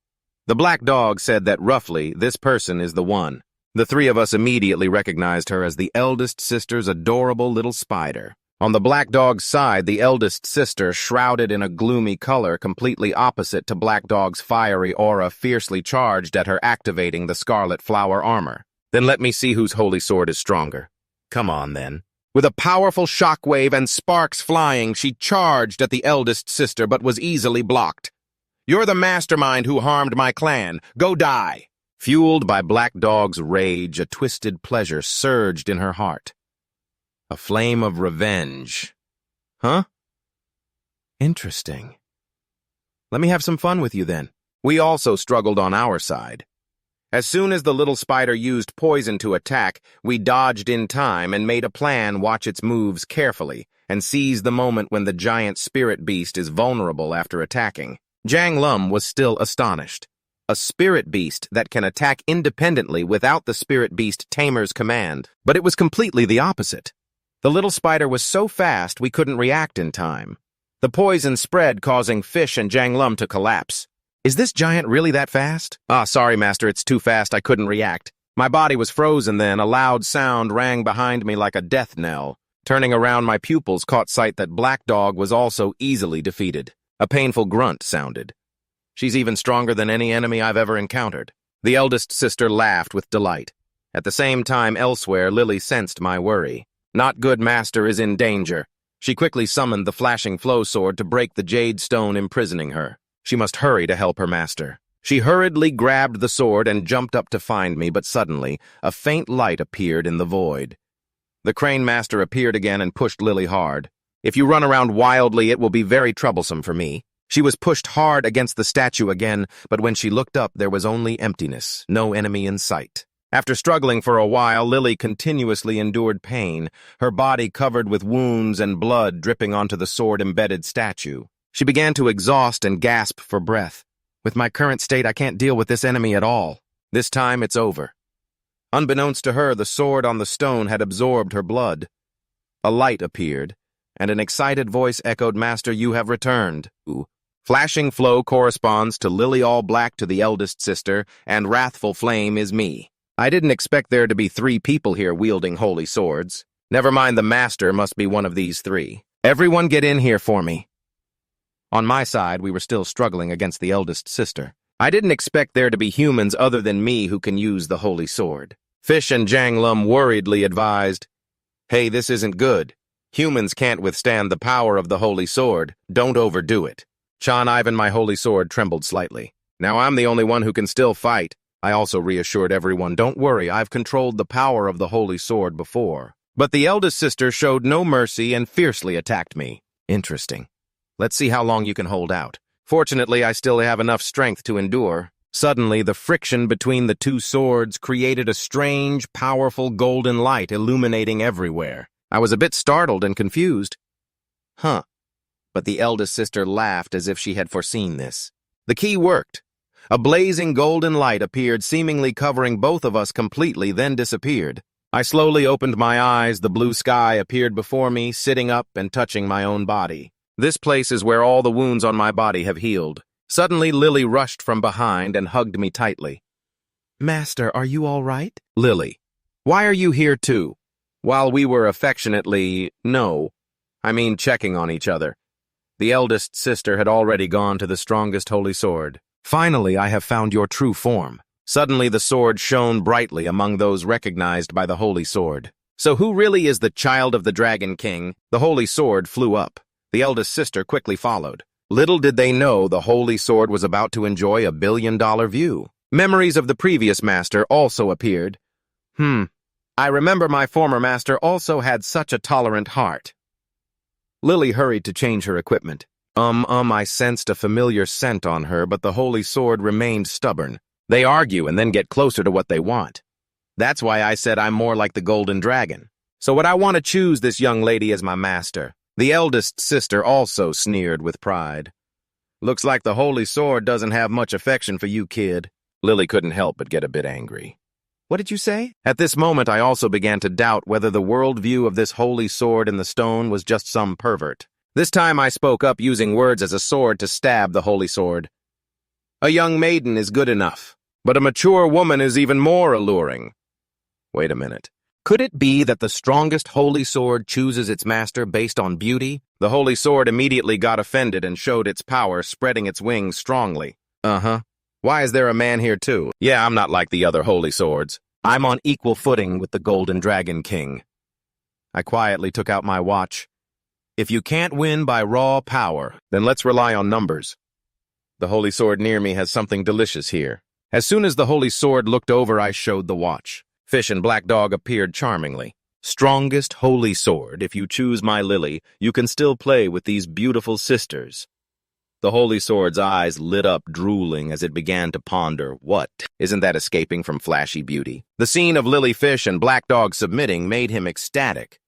The Black Dog said that roughly, this person is the one. The three of us immediately recognized her as the eldest sister's adorable little spider. On the Black Dog's side, the eldest sister, shrouded in a gloomy color completely opposite to Black Dog's fiery aura, fiercely charged at her, activating the Scarlet Flower armor. Then let me see whose holy sword is stronger. Come on, then. With a powerful shockwave and sparks flying, she charged at the eldest sister, but was easily blocked. You're the mastermind who harmed my clan. Go die! Fueled by Black Dog's rage, a twisted pleasure surged in her heart. A flame of revenge. Huh? Interesting. Let me have some fun with you then. We also struggled on our side. As soon as the little spider used poison to attack, we dodged in time and made a plan, watch its moves carefully, and seize the moment when the giant spirit beast is vulnerable after attacking. Zhang Lum was still astonished. A spirit beast that can attack independently without the spirit beast Tamer's command. But it was completely the opposite. The little spider was so fast we couldn't react in time. The poison spread, causing Fish and Zhang Lum to collapse. Is this giant really that fast? Sorry, Master, it's too fast, I couldn't react. My body was frozen then, a loud sound rang behind me like a death knell. Turning around, my pupils caught sight that Black Dog was also easily defeated. A painful grunt sounded. She's even stronger than any enemy I've ever encountered. The eldest sister laughed with delight. At the same time, elsewhere, Lily sensed my worry. Not good, Master is in danger. She quickly summoned the flashing flow sword to break the jade stone imprisoning her. She must hurry to help her master. She hurriedly grabbed the sword and jumped up to find me, but suddenly, a faint light appeared in the void. The crane master appeared again and pushed Lily hard. If you run around wildly, it will be very troublesome for me. She was pushed hard against the statue again, but when she looked up, there was only emptiness, no enemy in sight. After struggling for a while, Lily continuously endured pain, her body covered with wounds and blood dripping onto the sword-embedded statue. She began to exhaust and gasp for breath. With my current state, I can't deal with this enemy at all. This time, it's over. Unbeknownst to her, the sword on the stone had absorbed her blood. A light appeared, and an excited voice echoed, "Master, you have returned." Ooh. Flashing flow corresponds to Lily All Black to the eldest sister, and Wrathful Flame is me. I didn't expect there to be 3 people here wielding holy swords. Never mind, the master must be one of these 3. Everyone get in here for me. On my side, we were still struggling against the eldest sister. I didn't expect there to be humans other than me who can use the holy sword. Fish and Zhang Lum worriedly advised, "Hey, this isn't good. Humans can't withstand the power of the holy sword. Don't overdo it." Chan Ivan, my holy sword, trembled slightly. Now I'm the only one who can still fight. I also reassured everyone, "Don't worry, I've controlled the power of the holy sword before." But the eldest sister showed no mercy and fiercely attacked me. Interesting. Let's see how long you can hold out. Fortunately, I still have enough strength to endure. Suddenly, the friction between the two swords created a strange, powerful golden light illuminating everywhere. I was a bit startled and confused. Huh. But the eldest sister laughed as if she had foreseen this. The key worked. A blazing golden light appeared, seemingly covering both of us completely, then disappeared. I slowly opened my eyes. The blue sky appeared before me, sitting up and touching my own body. This place is where all the wounds on my body have healed. Suddenly, Lily rushed from behind and hugged me tightly. Master, are you all right? Lily, why are you here too? While we were affectionately, checking on each other. The eldest sister had already gone to the strongest holy sword. Finally, I have found your true form. Suddenly, the sword shone brightly among those recognized by the holy sword. So who really is the child of the Dragon King? The holy sword flew up. The eldest sister quickly followed. Little did they know the holy sword was about to enjoy a billion-dollar view. Memories of the previous master also appeared. I remember my former master also had such a tolerant heart. Lily hurried to change her equipment. I sensed a familiar scent on her, but the holy sword remained stubborn. They argue and then get closer to what they want. That's why I said I'm more like the golden dragon. So would I want to choose this young lady as my master? The eldest sister also sneered with pride. Looks like the holy sword doesn't have much affection for you, kid. Lily couldn't help but get a bit angry. What did you say? At this moment, I also began to doubt whether the worldview of this holy sword in the stone was just some pervert. This time I spoke up using words as a sword to stab the holy sword. A young maiden is good enough, but a mature woman is even more alluring. Wait a minute. Could it be that the strongest holy sword chooses its master based on beauty? The holy sword immediately got offended and showed its power, spreading its wings strongly. Why is there a man here too? Yeah, I'm not like the other holy swords. I'm on equal footing with the Golden Dragon King. I quietly took out my watch. If you can't win by raw power, then let's rely on numbers. The holy sword near me has something delicious here. As soon as the holy sword looked over, I showed the watch. Fish and Black Dog appeared charmingly. Strongest holy sword, if you choose my Lily, you can still play with these beautiful sisters. The holy sword's eyes lit up, drooling as it began to ponder, what? Isn't that escaping from flashy beauty? The scene of Lily Fish and Black Dog submitting made him ecstatic.